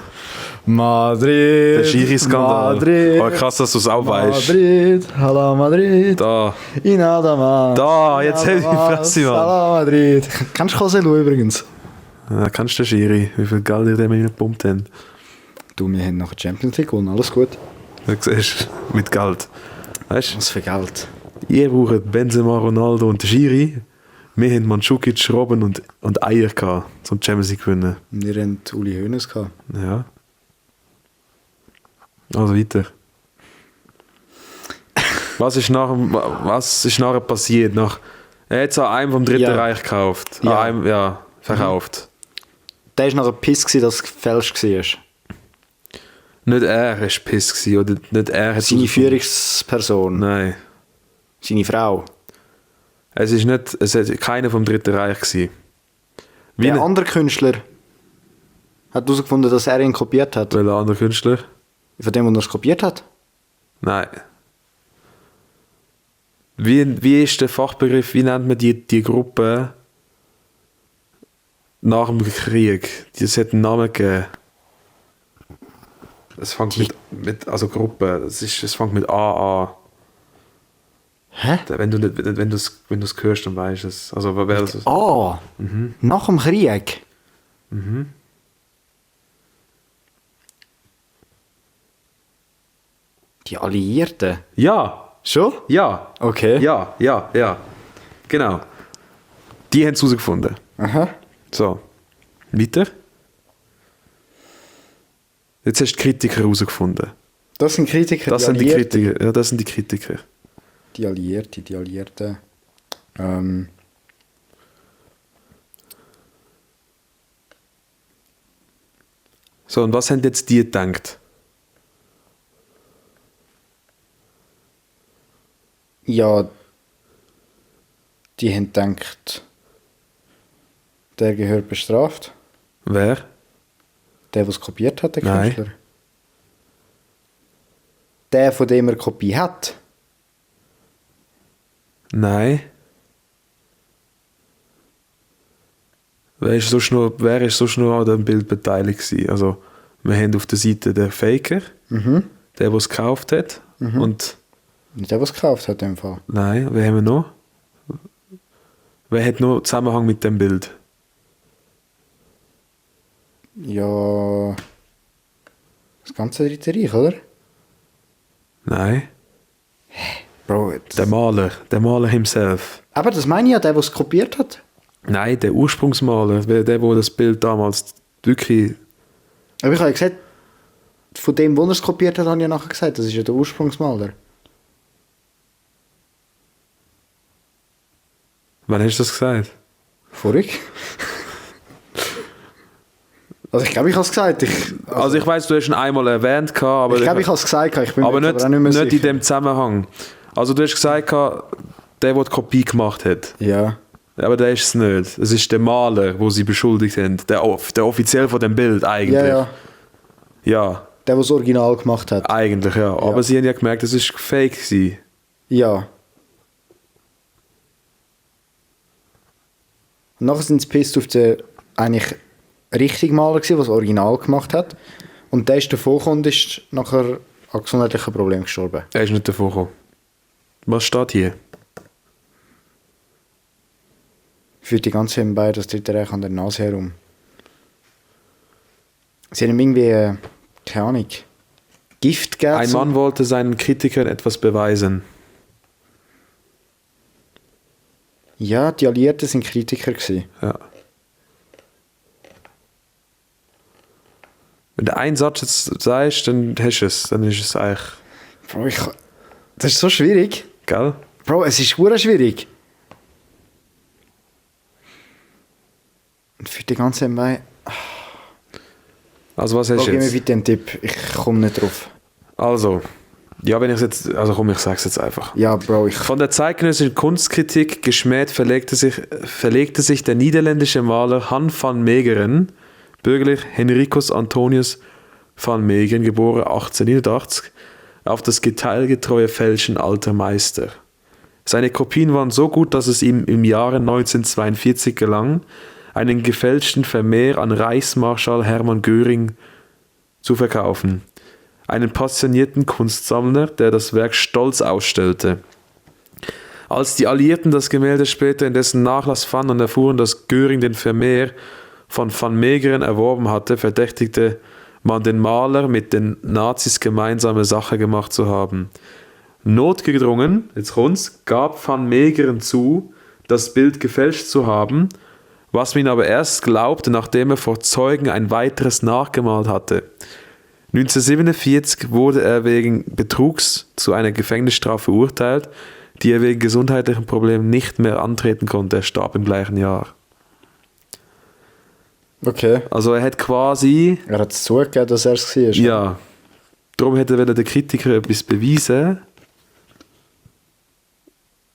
Madrid. Der Schiri-Skandal. Madrid. Oh, krass, dass du es auch weißt. Madrid, Hala Madrid. Da. In Adamas. Da, jetzt hält die Fresse, Mann. Hala Madrid. Kennst du Joselu übrigens? Ja, kennst du den Schiri? Wie viel Geld ihr dem reingepumpt haben? Du, wir haben nach der Champions League gewonnen, alles gut. Du siehst, mit Geld. Weißt du? Was für Geld. Ihr braucht Benzema, Ronaldo und den Schiri. Wir haben Mandzukic, Robben und Eier gehabt, um die Champions League zu gewinnen. Wir hatten Uli Hoeneß gehabt. Ja. Also weiter. Was ist nachher passiert? Er hat so einem vom Dritten Reich gekauft. Ja. Verkauft. Der war nachher piss, dass es gefälscht war. Nicht er war piss gewesen, oder nicht er hat Seine Führungsperson. Nein. Seine Frau. Es hat keiner vom Dritten Reich gewesen. Der andere Künstler hat herausgefunden, dass er ihn kopiert hat. Welcher andere Künstler? Von dem, der es kopiert hat? Nein. Wie ist der Fachbegriff, wie nennt man die Gruppe nach dem Krieg? Es hat einen Namen gegeben. Es fängt mit also Gruppe, es fängt mit A an. Hä? Wenn du es hörst, dann weißt du es. Also, wer das ist. Nach dem Krieg? Die Alliierten? Ja! Schon? Ja! Okay. Ja. Genau. Die haben es herausgefunden. Aha. So. Weiter. Jetzt hast du die Kritiker herausgefunden. Das sind Kritiker, Das sind die Kritiker. Ja, das sind die Kritiker. Die Alliierten. So, und was haben jetzt die gedacht? Ja, die haben gedacht, der gehört bestraft. Wer? Der es kopiert hat, der Nein. Künstler. Der, von dem er Kopie hat. Nein. Wer ist sonst noch an dem Bild beteiligt gewesen? Also, wir haben auf der Seite den Faker, der es gekauft hat. Und Nicht der, was gekauft hat, in dem Fall. nein, wer haben wir noch? Wer hat noch Zusammenhang mit dem Bild? Ja. Das ganze Dritte Reich, oder? Nein. Bro, Der Maler himself. aber das meine ich ja, der, was kopiert hat. Nein, der Ursprungsmaler, der das Bild damals wirklich... Aber ich habe ja gesagt, von dem, wo er es kopiert hat, habe ich ja nachher gesagt, das ist ja der Ursprungsmaler. Wann hast du das gesagt? Vorig? Also ich glaube, ich habe es gesagt. Also ich weiss, du hast ihn einmal erwähnt, aber ich glaube, ich habe es gesagt. Ich bin aber mir nicht, auch nicht mehr nicht in sicher. dem Zusammenhang. Also du hast gesagt, der die Kopie gemacht hat. Ja. Aber der ist es nicht. Es ist der Maler, wo sie beschuldigt haben. Der offiziell von dem Bild eigentlich. Ja. Ja, Der, was das Original gemacht hat. eigentlich ja. Aber sie haben ja gemerkt, es ist fake gewesen. Ja. Und nachher sind sie pisst auf den eigentlich richtigen Maler gewesen, der das Original gemacht hat. Und der ist davon gekommen und ist nachher an gesundheitlichen Problemen gestorben. Er ist nicht davor gekommen. Was steht hier? Führt die ganze nebenbei das Dritte Reich an der Nase herum. Sie haben ihm irgendwie, keine Ahnung, Gift gegeben. Ein Mann wollte seinen Kritikern etwas beweisen. Ja, die Alliierten sind Kritiker gewesen. Ja. Wenn du einen Satz jetzt sagst, dann hast du es. Dann ist es eigentlich... Bro, das ist so schwierig. Gell? Bro, es ist verdammt schwierig. Und für die ganze nebenbei... Also was hast Bro, du gib mir jetzt? bitte einen Tipp. Ich komme nicht drauf. Also, ja, wenn ich jetzt... Also komm, ich sag's jetzt einfach. Ja, Bro, Von der zeitgenössischen Kunstkritik geschmäht verlegte sich der niederländische Maler Han van Meegeren, bürgerlich Henricus Antonius van Meegeren, geboren 1889, auf das detailgetreue Fälschen alter Meister. Seine Kopien waren so gut, dass es ihm im Jahre 1942 gelang, einen gefälschten Vermehr an Reichsmarschall Hermann Göring zu verkaufen. Einen passionierten Kunstsammler, der das Werk stolz ausstellte. Als die Alliierten das Gemälde später in dessen Nachlass fanden und erfuhren, dass Göring den Vermehr von Van Meegeren erworben hatte, verdächtigte man den Maler, mit den Nazis gemeinsame Sache gemacht zu haben. Notgedrungen, jetzt kommt's, gab Van Meegeren zu, das Bild gefälscht zu haben, was man ihn aber erst glaubte, nachdem er vor Zeugen ein weiteres nachgemalt hatte. 1947 wurde er wegen Betrugs zu einer Gefängnisstrafe verurteilt, die er wegen gesundheitlichen Problemen nicht mehr antreten konnte. Er starb im gleichen Jahr. okay. Also er hat quasi... Er hat es zugegeben, dass er es war. Ja. Darum hätte er der Kritiker etwas beweisen.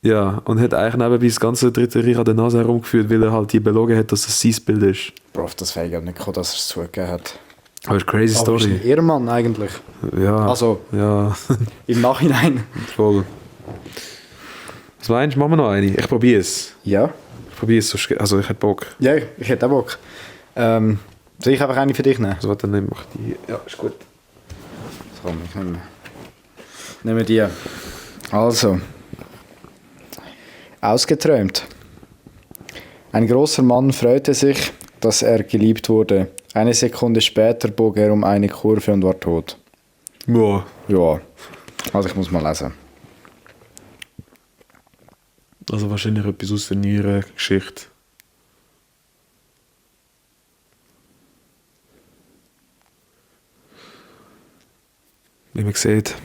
Ja, und hat eigentlich nebenbei das ganze Dritte Reich an der Nase herumgeführt, weil er halt die belogen hat, dass das sein Bild ist. Bro, auf das wäre ich nicht gekommen, dass er es zugegeben hat. Aber das ist eine crazy Aber ist Story. ein Ehrmann eigentlich. Ja. Also, Ja, im Nachhinein. voll. Was meinst du? Machen wir noch eine? Ich probiere es. Ja. Ich probiere es, also ich hätte Bock. Ja, ich hätte auch Bock. Soll ich einfach eine für dich nehmen? Also warte, dann nehme ich die hier. Ja, ist gut. So, ich nehme die. Also. Ausgeträumt. Ein großer Mann freute sich, dass er geliebt wurde. Eine Sekunde später bog er um eine Kurve und war tot. Ja. Ja, also ich muss mal lesen. Also wahrscheinlich etwas aus der neueren Geschichte. Wie man sieht,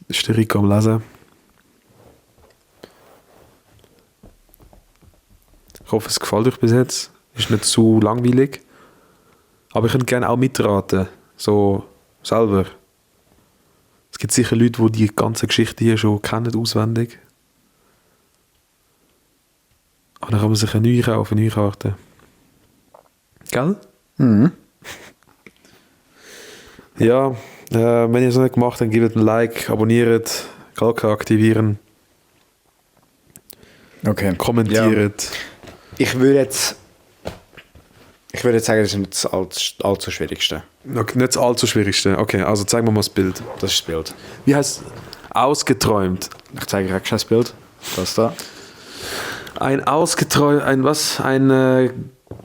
ist der Rico am Lesen. Ich hoffe, es gefällt euch bis jetzt. Ist nicht zu langweilig. Aber ich könnte gerne auch mitraten. So selber. Es gibt sicher Leute, die die ganze Geschichte hier schon kennen, auswendig. Aber dann kann man sich eine neue kaufen, eine neue Karte. Gell? Mhm. Ja, wenn ihr es noch nicht gemacht habt, gebt ein Like, abonniert, Glocke aktivieren, Okay. kommentiert. Ich würde jetzt sagen, das ist nicht das allzu schwierigste. Okay, nicht das allzu schwierigste. Okay, also zeigen wir mal das Bild. Das ist das Bild. Wie heißt ausgeträumt? Ich zeige euch das Bild. Das da. Ein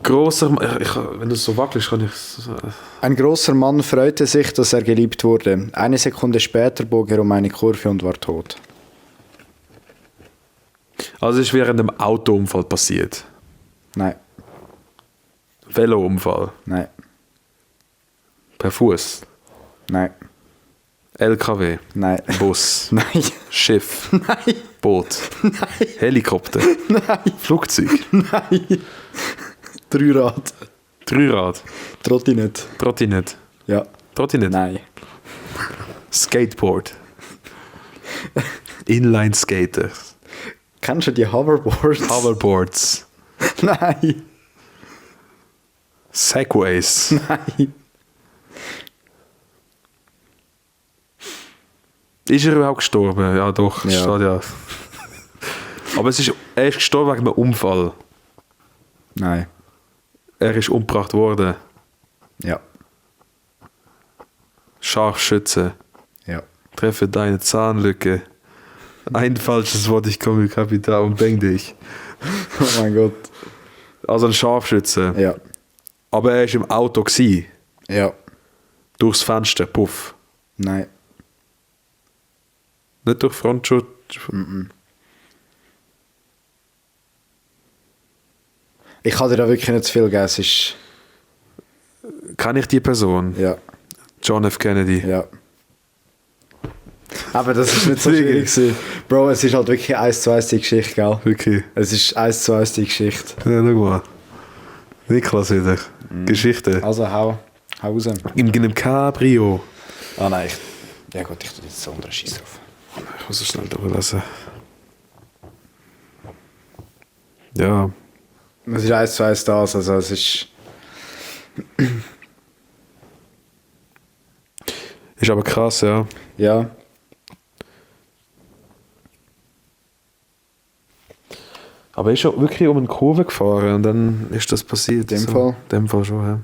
großer, wenn du es so wackelst, kann ich es... Ein großer Mann freute sich, dass er geliebt wurde. Eine Sekunde später bog er um eine Kurve und war tot. Also es ist während einem Autounfall passiert. Nein, Velounfall. nein, Per Fuß. nein, LKW. nein, Bus. nein, Schiff. nein, Boot. Helikopter. Flugzeug. nein. Dreirad. Dreirad. Trottinett. Trottinett. Ja. Trottinett. Nein. Skateboard. Inline Skaters. Kennst du die Hoverboards? Hoverboards. Nein. Segways. Nein. Ist er überhaupt gestorben? Ja, doch. Ja. Steht ja. Aber er ist gestorben wegen einem Unfall. Nein. Er ist umgebracht worden. Ja. Scharfschütze. Ja. Treffe deine Zahnlücke. Ein falsches Wort, ich komme Kapital und bang dich. Oh mein Gott. Also ein Scharfschütze. Ja. Aber er war im Auto. Gewesen. Ja. Durchs Fenster, puff. Nein. Nicht durch Frontschutz. Ich kann dir da wirklich nicht zu viel geben. Es ist... Kann ich die Person? Ja. John F. Kennedy. Ja. Aber das ist nicht so schwierig gewesen. Bro, es ist halt wirklich 1:1 die Geschichte, gell? Wirklich. Es ist 1:1 die Geschichte. Ja, schau mal. Niklas wieder. Geschichte. Also hau raus. In einem Cabrio. Ah nein. Ja gut, ich tue jetzt so einen Scheiß drauf. Ich muss es schnell durchlassen. Ja. Es ist 1:1 das, also es ist... Ist aber krass, ja. Ja. Aber er ist schon wirklich um eine Kurve gefahren und dann ist das passiert. In dem so. Fall? In dem Fall schon, ja.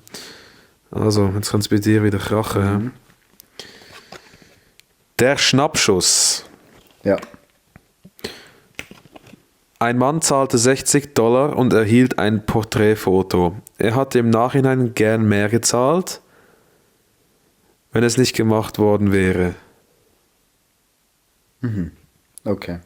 Also, jetzt kann es bei dir wieder krachen. Ja. Der Schnappschuss. Ja. Ein Mann zahlte $60 und erhielt ein Porträtfoto. Er hatte im Nachhinein gern mehr gezahlt, wenn es nicht gemacht worden wäre. Okay.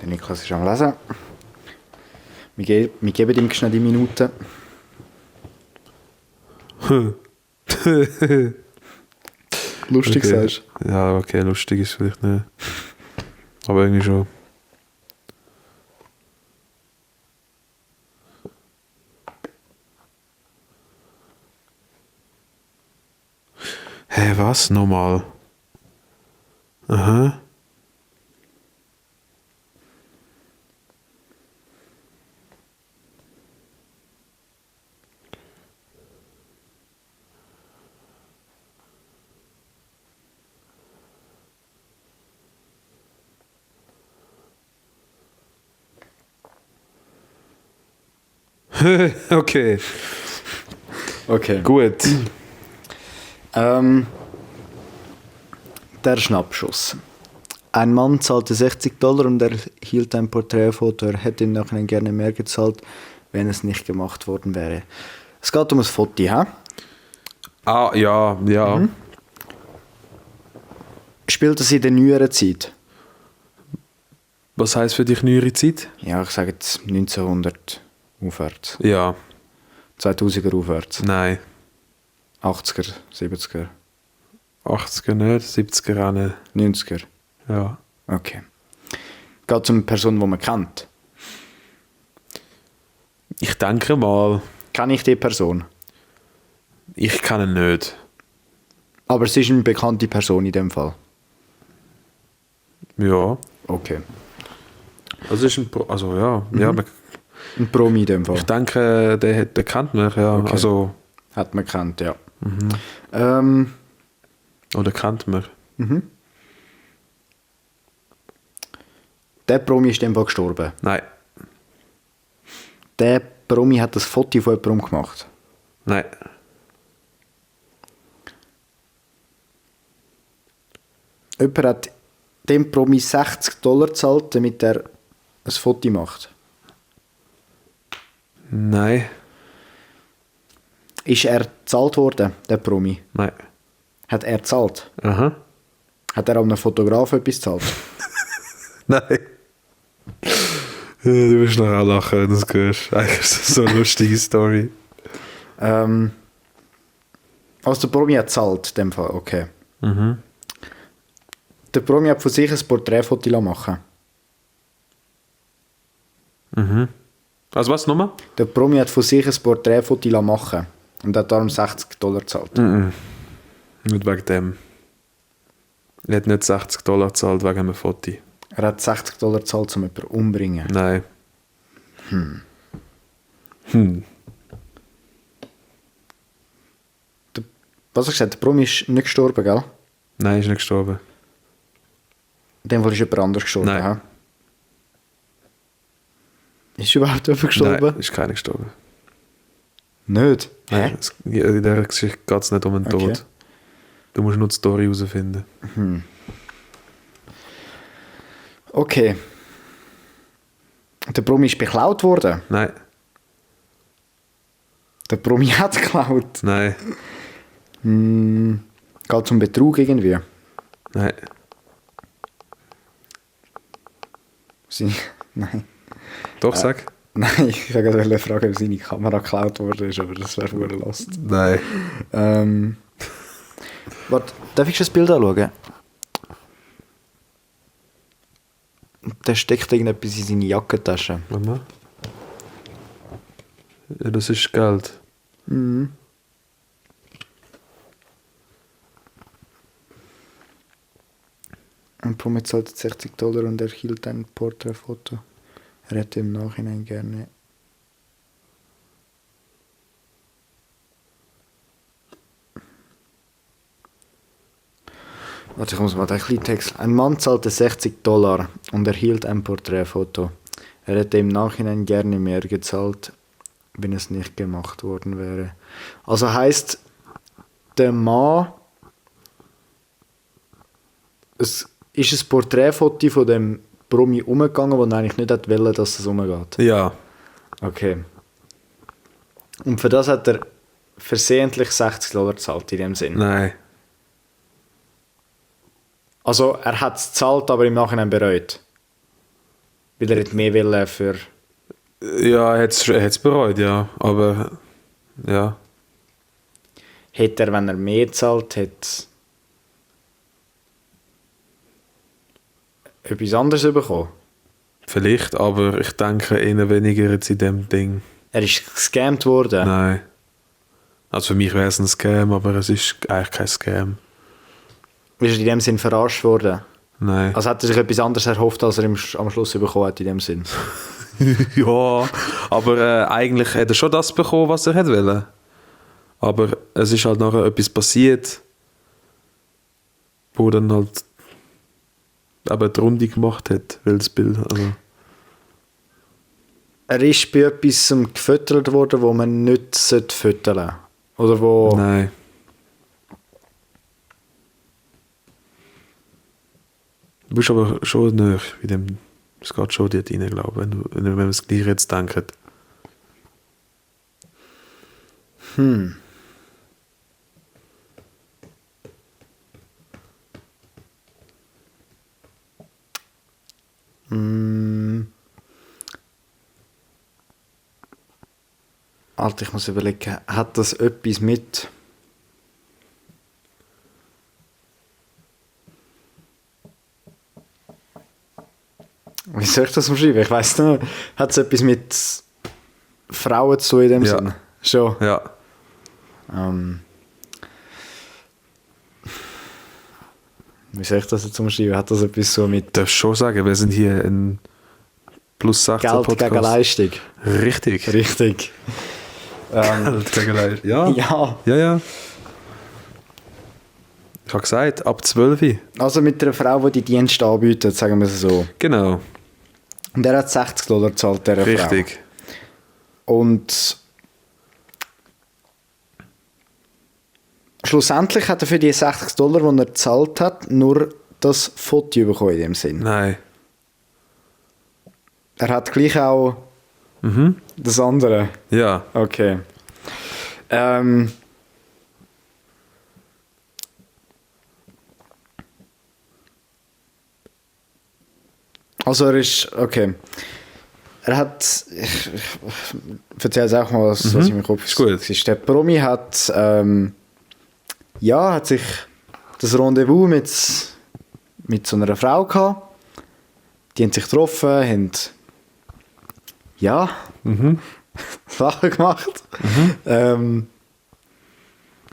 Der Niklas ist am Lesen. Wir geben ihm schnell die Minuten. Lustig Okay. sagst Ja, okay, lustig ist vielleicht nicht. Aber irgendwie schon. Hä, was? Nochmal? Aha. Okay, Okay. gut. Der Schnappschuss. Ein Mann zahlte $60 und erhielt ein Porträtfoto. Er hätte im Nachhinein gerne mehr gezahlt, wenn es nicht gemacht worden wäre. Es geht um ein Foto, hä? Ah, ja, ja. Spielt das in der neueren Zeit? Was heisst für dich neuere Zeit? Ja, ich sage jetzt 1900 aufwärts. Ja, 2000er aufwärts. nein. 80er, 70er, 80er nicht, 70er auch nicht. 90er. Ja. Okay. Geht es um eine Person, die man kennt? Ich denke mal, Kenne ich die Person? ich kenne ihn nicht. Aber es ist eine bekannte Person in dem Fall. Ja. Okay. Also ist ein also ja, ja, Ein Promi in dem Fall. ich denke, der kennt mich, ja. Okay. Also, Hat man gekannt, ja. oder kennt mich. Der Promi ist in dem Fall gestorben. Nein, Der Promi hat das Foto von jemandem gemacht. nein, Jemand hat dem Promi $60 gezahlt, damit er ein Foto macht. nein, Ist er gezahlt worden, der Promi? nein. Hat er gezahlt? Aha. Hat er einem Fotografen etwas gezahlt? Nein. Ja, du wirst noch auch lachen, wenn du es hörst. Eigentlich ist das so eine lustige Story. Also der Promi hat gezahlt, in dem Fall, okay. Der Promi hat von sich ein Porträtfoto machen. Also was, nochmal? Der Promi hat von sich ein Porträtfoto machen und hat darum $60 gezahlt. Nicht wegen dem. Er hat nicht $60 gezahlt wegen einem Foto. Er hat $60 gezahlt, um jemanden umzubringen. Nein. Was hast du gesagt? Der Promi ist nicht gestorben, gell? Nein, ist nicht gestorben. In dem Fall ist jemand anders gestorben. Nein. Hä? Ist überhaupt jemand gestorben? Nein, ist keiner gestorben. Nicht? Hä? In dieser Geschichte geht es nicht um den Okay. Tod. Du musst nur die Story herausfinden. Okay. Der Promi ist beklaut worden. Nein, Der Promi hat geklaut. nein, Geht um Betrug irgendwie. nein. Nein. Doch, sag. Nein, ich wollte gerade fragen, ob seine Kamera geklaut worden ist, aber das wäre wohl lost. Nein. Warte, darf ich das Bild anschauen? Der steckt irgendetwas in seine Jackentasche. Warte mal. Ja, das ist Geld. Und Promi zahlte $60 und erhielt ein Porträtfoto. Er hätte im Nachhinein gerne. Warte, ich muss mal einen kleinen Text. Ein Mann zahlte $60 und erhielt ein Porträtfoto. Er hätte im Nachhinein gerne mehr gezahlt, wenn es nicht gemacht worden wäre. Also heisst, der Mann. Es ist ein Porträtfoto von dem Promi umgegangen, wo er eigentlich nicht wollte, dass es umgeht. Ja. Okay. Und für das hat er versehentlich $60 gezahlt, in dem Sinn. Nein. Also er hat es gezahlt, aber im Nachhinein bereut. Weil er nicht mehr will für... Ja, er hat es bereut, ja. Aber, ja. Hätte er, wenn er mehr gezahlt hätte, etwas anderes bekommen? Vielleicht, aber ich denke eher weniger jetzt in dem Ding. Er ist gescammt worden. Nein. Also für mich wäre es ein Scam, aber es ist eigentlich kein Scam. Ist er in dem Sinn verarscht worden? Nein. Also hat er sich etwas anderes erhofft, als er am Schluss bekommen hat in dem Sinn? Ja, aber eigentlich hätte er schon das bekommen, was er hätte wollen. Aber es ist halt nachher etwas passiert, wo dann halt eben die Runde gemacht hat, weil das Bild, also Er ist bei etwas gefüttert worden, wo man nicht füttern sollte. Oder wo... nein. Du bist aber schon näher bei dem, es geht schon dort rein, glaube ich, wenn man das Gleiche jetzt denkt. Alter, ich muss überlegen, hat das etwas mit... Wie soll ich das umschreiben? Ich weiss nicht. Hat es etwas mit Frauen zu in dem Ja. Sinn? Schon. Ja. Wie soll ich das jetzt umschreiben? Hat das etwas so mit Ich darf schon sagen, wir sind hier ein Plus 16 Geld Podcast. gegen Leistung? Richtig. Richtig. Geld gegen Leistung. Ja. Ja. Ja, ja. Ich habe gesagt, ab 12. Also mit einer Frau, die Dienste anbietet, sagen wir es so. Genau. Und er hat $60 gezahlt, dieser Richtig. Frau. Und schlussendlich hat er für die $60, die er gezahlt hat, nur das Foto bekommen in dem Sinn. Nein. Er hat gleich auch das andere. Ja. Okay. Also er ist, okay. Er hat, ich erzähle es auch mal, was in meinem Kopf Ist gut. ist. Der Promi hat, hat sich das Rendezvous mit so einer Frau gehabt. Die haben sich getroffen, haben Sachen gemacht. Er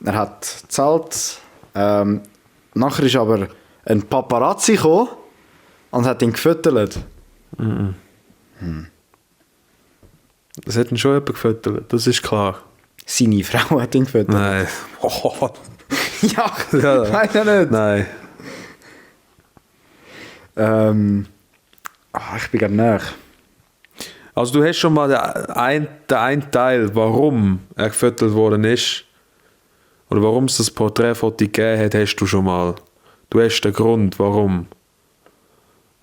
hat gezahlt. Nachher ist aber ein Paparazzi gekommen und hat ihn gefüttert. Das hat ihn schon jemand gefüttert, das ist klar. Seine Frau hat ihn gefüttert. Nein. Oh. Ja, Ja. nein, nicht. Nein. Ich bin gerade näher. Also du hast schon mal den einen Teil, warum er gefüttert worden ist, oder warum es das Porträtfoto gegeben hat, hast du schon mal. Du hast den Grund, warum.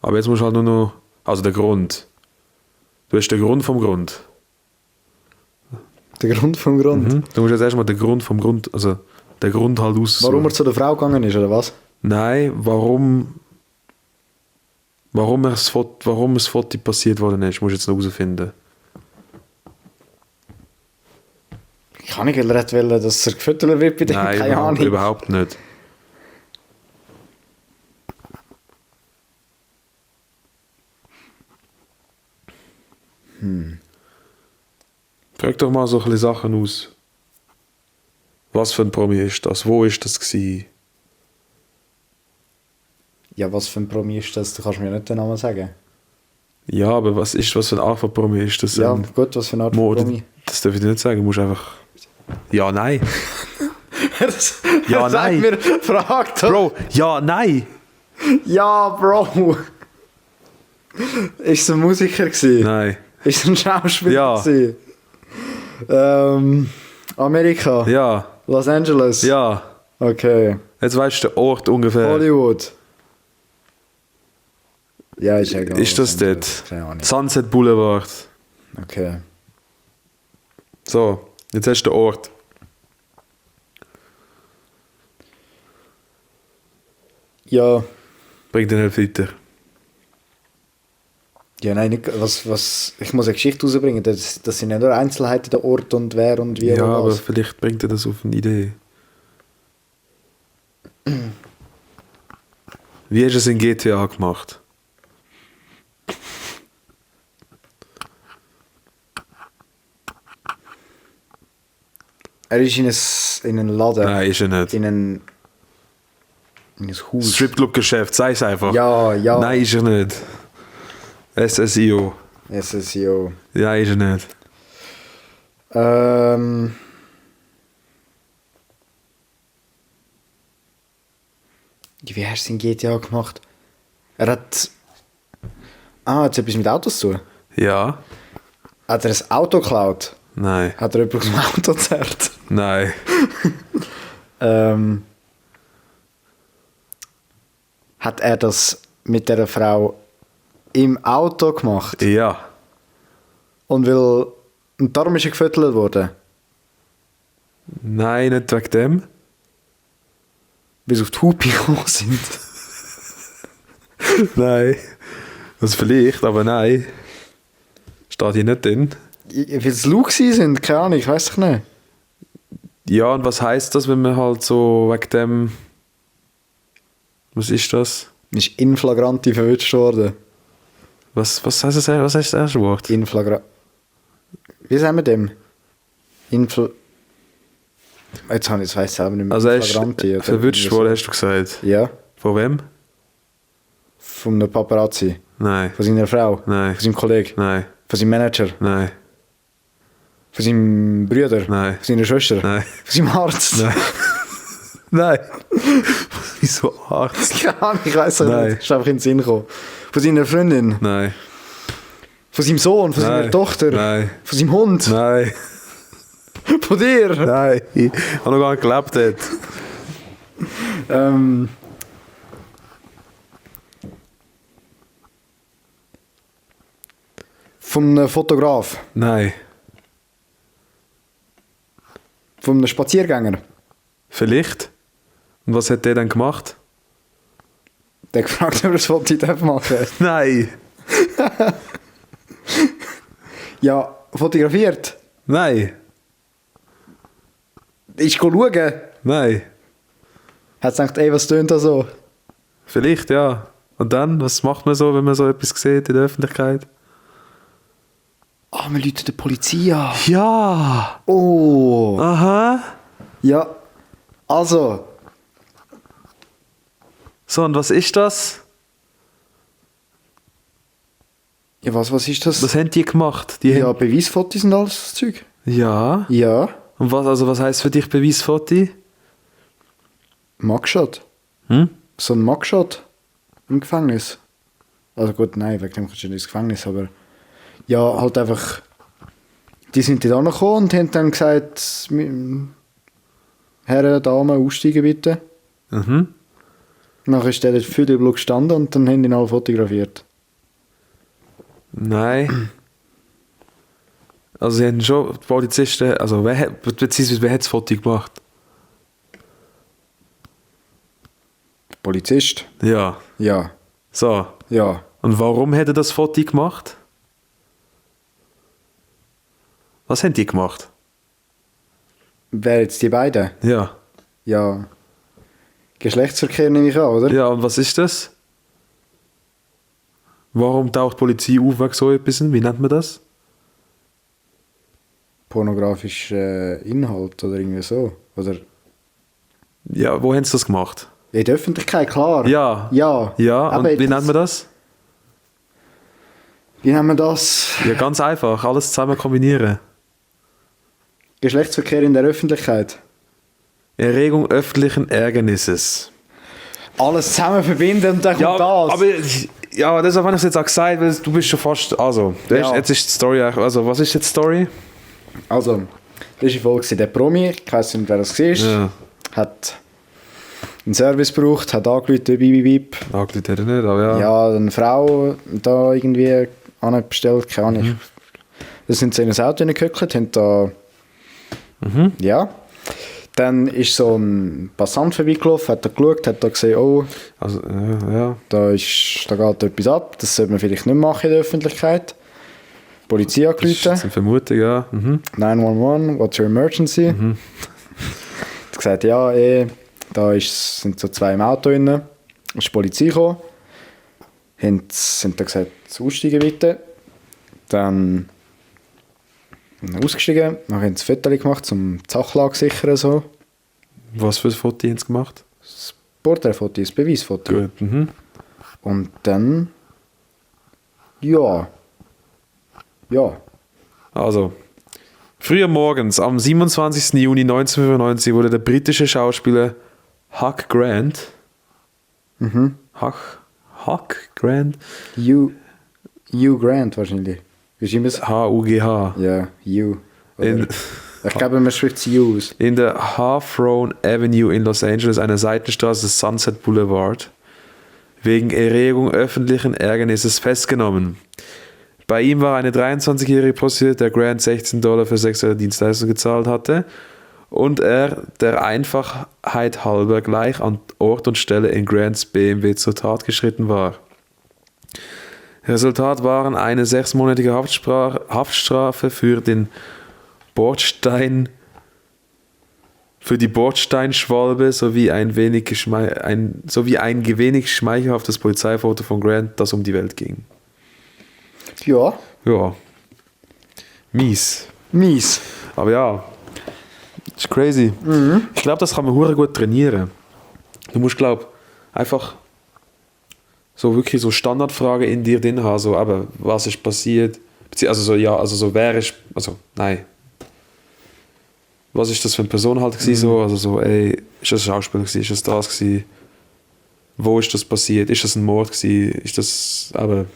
Aber jetzt musst du halt nur noch... Also der Grund. Du hast den Grund vom Grund. Der Grund vom Grund? Mhm. Du musst jetzt erstmal den Grund vom Grund... Also den Grund halt aus... Warum er zu der Frau gegangen ist, oder was? Nein, warum das Foto passiert worden ist, musst du jetzt noch herausfinden. Kann ich nicht wollen, dass er gefüttert wird bei dem? Nein, Keine Ahnung. überhaupt nicht. Frag doch mal so ein bisschen Sachen aus. Was für ein Promi ist das? Wo ist das gewesen? Ja, was für ein Promi ist das? Du kannst mir nicht den Namen sagen. Ja, aber was für eine Art von Promi ist das? Ja, gut, was für eine Art von Promi? Das darf ich dir nicht sagen, du musst einfach... Ja, nein. Ja, Sag nein. mir, frag doch. Bro, ja, nein. Ja, Bro. Ist es ein Musiker gewesen? Nein. Ist es ein Schauspieler Ja. gewesen? Amerika? Ja. Los Angeles? Ja. Okay. Jetzt weißt du den Ort ungefähr. Hollywood? Ja, ist egal. Ist das Los Angeles. dort? Keine Ahnung. Sunset Boulevard. Okay. So, jetzt hast du den Ort. Ja. Bring den nicht weiter. Ja, nein, nicht, was, ich muss eine Geschichte rausbringen. Das sind nicht nur Einzelheiten, der Ort und wer und wie Ja, und aber was. vielleicht bringt dir das auf eine Idee. Wie hast du es in GTA gemacht? Er ist in einen Laden. Nein, ist er nicht. In ein Haus. Stripclub-Geschäft, sei es einfach. Ja, ja. Nein, ist er nicht. SSIO. SSIO. Nein, ist er nicht. Wie hast du es in GTA gemacht? Er hat... hat es etwas mit Autos zu tun? Ja. Hat er ein Auto geklaut? Nein. Hat er jemand aus dem Auto gezerrt? Nein. Hat er das mit der Frau im Auto gemacht? Ja. Und darum ist er gefüttert worden? Nein, nicht wegen dem. Weil sie auf die Hupe gekommen sind? Nein. Das vielleicht, aber nein. Steht hier nicht drin. Weil sie lau sind? Keine Ahnung, ich weiß doch nicht. Ja, und was heisst das, wenn man halt so wegen dem... Was ist das? Ist in flagranti verwünscht worden. Was heisst das? Was heißt das erste Wort? In flagrant... Wie sagen wir dem? Jetzt habe ich es weiss selber nicht mehr. Also er ist Flagranti, oder verwünscht irgendwie so. worden, hast du gesagt. Ja, Von wem? von einem Paparazzi. Nein. Von seiner Frau. Nein. Von seinem Kollegen. Nein. Von seinem Manager. Nein. Von seinem Bruder. Nein. Von seiner Schwester. Nein. Von seinem Arzt. Nein. Nein. Wieso Arzt? Keine Ahnung, ich weiss es Nein. nicht. Ist einfach in den Sinn gekommen. Von seiner Freundin. Nein. Von seinem Sohn. Von seiner Nein. Tochter. Nein. Von seinem Hund. Nein. Von dir. Nein. Ich habe noch gar nicht gelebt dort. Von einem Fotograf. Nein. Von einem Spaziergänger. Vielleicht. Und was hat der dann gemacht? Der gefragt, ob er das Foto machen darf. Nein. Ja, fotografiert. Nein. Ist schauen. Nein. Hat gedacht, ey, was tönt da so? Vielleicht, ja. Und dann, was macht man so, wenn man so etwas sieht in der Öffentlichkeit? Ah, wir rufen die Polizei an. Ja. Oh. Aha. Ja. Also. So, und was ist das? Ja, was ist das? Was haben die gemacht? Die Ja, haben... Beweisfotos und alles das Zeug. Ja. Ja. Und was heisst für dich Beweisfoto? Mugshot. So ein Mugshot im Gefängnis. Also gut, nein, wegen dem kommst du nicht ins Gefängnis, aber... Ja, halt einfach, die sind dann gekommen und haben dann gesagt, Herren, Damen, aussteigen bitte. Mhm. Nachher ist der dort für die Blut gestanden und dann haben ihn alle fotografiert. Nein. Also sie haben schon, die Polizisten, also wer hat das Foto gemacht? Der Polizist? Ja. Ja. So. Ja. Und warum hat er das Foto gemacht? Was haben die gemacht? Wer jetzt die beiden? Ja. Ja. Geschlechtsverkehr nehme ich an, oder? Ja, und was ist das? Warum taucht die Polizei auf wegen so etwas? Wie nennt man das? Pornografischer Inhalt oder irgendwie so. Oder Ja, wo haben sie das gemacht? in der Öffentlichkeit, klar. Ja. Ja. Ja, und Aber wie nennt man das? Wie nennen wir das? Ja, ganz einfach. Alles zusammen kombinieren. Geschlechtsverkehr in der Öffentlichkeit. Erregung öffentlichen Ärgernisses. Alles zusammen verbinden und dann kommt das. aber ja, deshalb habe ich es jetzt auch gesagt, weil du bist schon fast, also, Ja. jetzt ist die Story eigentlich, also, was ist jetzt die Story? Also, das war die Folge, der Promi, ich weiss nicht, wer das war, Ja. hat einen Service gebraucht, hat angerufen, bip, bip, bip. Angelegt hat er nicht, aber ja. Ja, eine Frau da irgendwie anbestellt, keine Ahnung. Da sind sie in ein Auto reingehöckelt, haben da, ja. Dann ist so ein Passant vorbeigelaufen, hat da geschaut, hat da gesehen, oh, Also, ja. da geht etwas ab, das sollte man vielleicht nicht machen in der Öffentlichkeit. Polizei Das ist jetzt angerufen, eine Vermutung, ja. Mhm. 911, what's your emergency? Hat gesagt, ja, da sind so zwei im Auto drin, ist die Polizei gekommen, sind da gesagt, aussteigen bitte. Dann ausgestiegen, dann haben sie ein Foto gemacht, um die Sachlage zu sichern. So. Was für ein Foto haben sie gemacht? Das Porträtfoto, das Beweisfoto. Gut. Mhm. Und dann, ja. Also, früher morgens, am 27. Juni 1995, wurde der britische Schauspieler Hugh Grant, Hugh Grant, Hugh Grant wahrscheinlich. Wie schreiben wir es? H-U-G-H, Ja, Hugh. Oder- in, Ich glaube, man spricht es Hugh aus. in der Hawthorne Avenue in Los Angeles, einer Seitenstraße des Sunset Boulevard, wegen Erregung öffentlichen Ärgernisses festgenommen. Bei ihm war eine 23-jährige Prostituierte, der Grant $16 für sexuelle Dienstleistung gezahlt hatte und er der Einfachheit halber gleich an Ort und Stelle in Grants BMW zur Tat geschritten war. Resultat waren eine 6-monatige Haftstrafe für die Bordsteinschwalbe sowie ein wenig schmeichelhaftes Polizeifoto von Grant, das um die Welt ging. Ja. Ja. Mies. Mies. Aber ja. Das ist crazy. Ich glaube, das kann man hure gut trainieren. Du musst, glaube einfach so wirklich so Standardfragen in dir drin haben, so, aber was ist passiert? Also so, ja, also so wer ist, also nein. Was ist das für eine Person halt gewesen, so, also so, ey, ist das ein Schauspieler gewesen, ist das gewesen? Wo ist das passiert? Ist das ein Mord gewesen? Ist das, aber,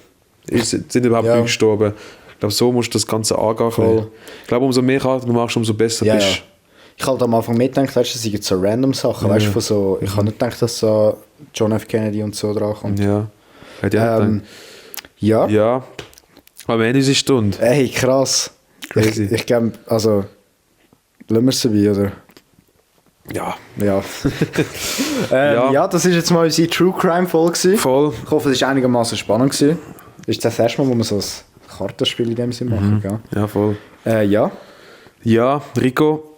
sind überhaupt Ja. Leute gestorben? Ich glaube, so musst du das Ganze angehen. Voll. Ich glaube, umso mehr Karten du machst, umso besser Ja, bist ja. Ich halt am Anfang mitgedacht, weißt du, das sind jetzt so random Sachen, weißt du, von so, ich habe nicht gedacht, dass so John F. Kennedy und so dran kommt. Ja. Hätte ich auch Ja. gedacht. Ja. Am Ende ist eine Stunde. Ey, krass. Crazy. Ich glaube, also, lassen wir es dabei, oder? Ja. Ja. Ja. Ja, das war jetzt mal unsere True Crime Folge. Voll. Ich hoffe, es war einigermaßen spannend gewesen. Ist das erste Mal, wo wir so ein Kartenspiel in dem Sinne machen, gell? Ja, voll. Ja. Ja, Rico,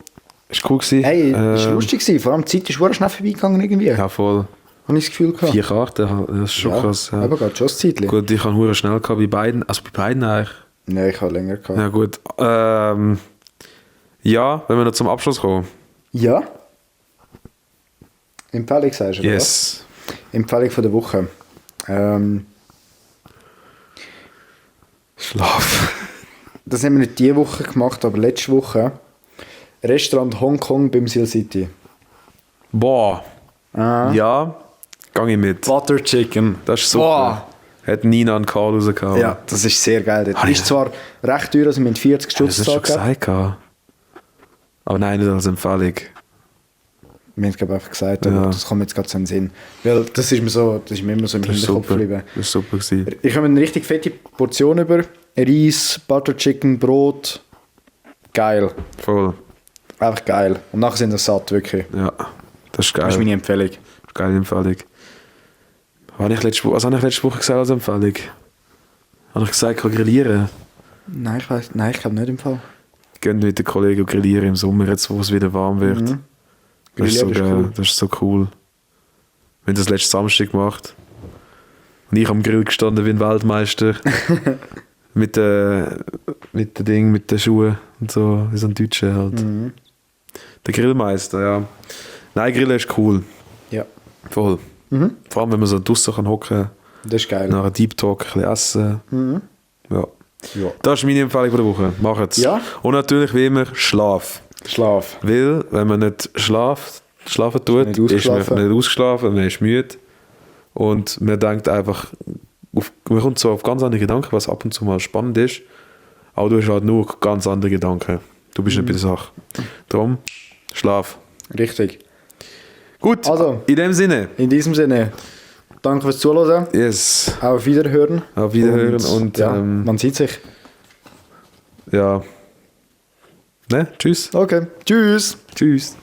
ist cool gewesen. Hey, es war lustig gewesen. Vor allem die Zeit ist sehr schnell vorbeigegangen irgendwie. Ja, voll. Habe ich das Gefühl gehabt. 4 Karten, das ist schon ja, krass. Ja. aber geht schon das Zeitchen. Gut, ich habe hure schnell gehabt bei beiden. Also bei beiden eigentlich. Nein, ich habe länger gehabt. Ja, gut. Ja, wenn wir noch zum Abschluss kommen. Ja. Empfehlung sagst du, oder Yes. was? Empfehlung von der Woche. Schlaf. Das haben wir nicht diese Woche gemacht, aber letzte Woche. Restaurant Hongkong beim Seal City. Boah. Ah. Ja, gang ich mit. Butter Chicken. Das ist super. Boah. Hat Nina einen Karl rausgehauen. Ja, das ist sehr geil. Das Ah, ist ja. zwar recht teuer, also mit 40 Das hast du schon Stutz gegeben. gesagt. Aber nein, nicht als Empfehlung. Wir haben es einfach gesagt, aber Ja. das kommt mir jetzt gerade so in den Sinn. Weil das ist mir immer so im Das ist Hinterkopf super. geblieben. Das ist super gewesen. Ich habe eine richtig fette Portion über. Reis, Butter Chicken, Brot. Geil. Voll. Einfach geil. Und nachher sind wir satt, wirklich. Ja, das ist geil. Das ist meine Empfehlung. Geile Empfehlung. Was habe ich letzte Woche gesagt als Empfehlung? Habe ich gesagt, ich kann grillieren? Nein, ich glaube nicht im Fall. Gehen mit den Kollegen grillieren im Sommer, jetzt wo es wieder warm wird. Mhm. Das ist so Grillieren ist geil. cool. Das ist so cool. Wir haben das letzten Samstag gemacht. Und ich am Grill gestanden wie ein Weltmeister. mit den Schuhen und so, wie so ein Deutscher halt. Mhm. Der Grillmeister, ja. Nein, Grillen ist cool. Ja. Voll. Mhm. Vor allem, wenn man so draussen kann hocken, Das ist geil. nach einem Deep Talk ein bisschen essen. Mhm. Ja. Ja. Das ist meine Empfehlung der Woche. Macht's. Ja. Und natürlich wie immer Schlaf. Schlaf. Weil, wenn man nicht schlafen tut, Nicht ist man ausgeschlafen. nicht ausgeschlafen, man ist müde. Und man denkt einfach, man kommt so auf ganz andere Gedanken, was ab und zu mal spannend ist. Aber du hast halt nur ganz andere Gedanken. Du bist nicht bei der Sache. Darum, Schlaf. Richtig. Gut, Also. in dem Sinne. In diesem Sinne, danke fürs Zuhören. Yes. Auf Wiederhören. Auf Wiederhören und ja, man sieht sich. ja. Ne? Tschüss. Okay. Tschüss. Tschüss.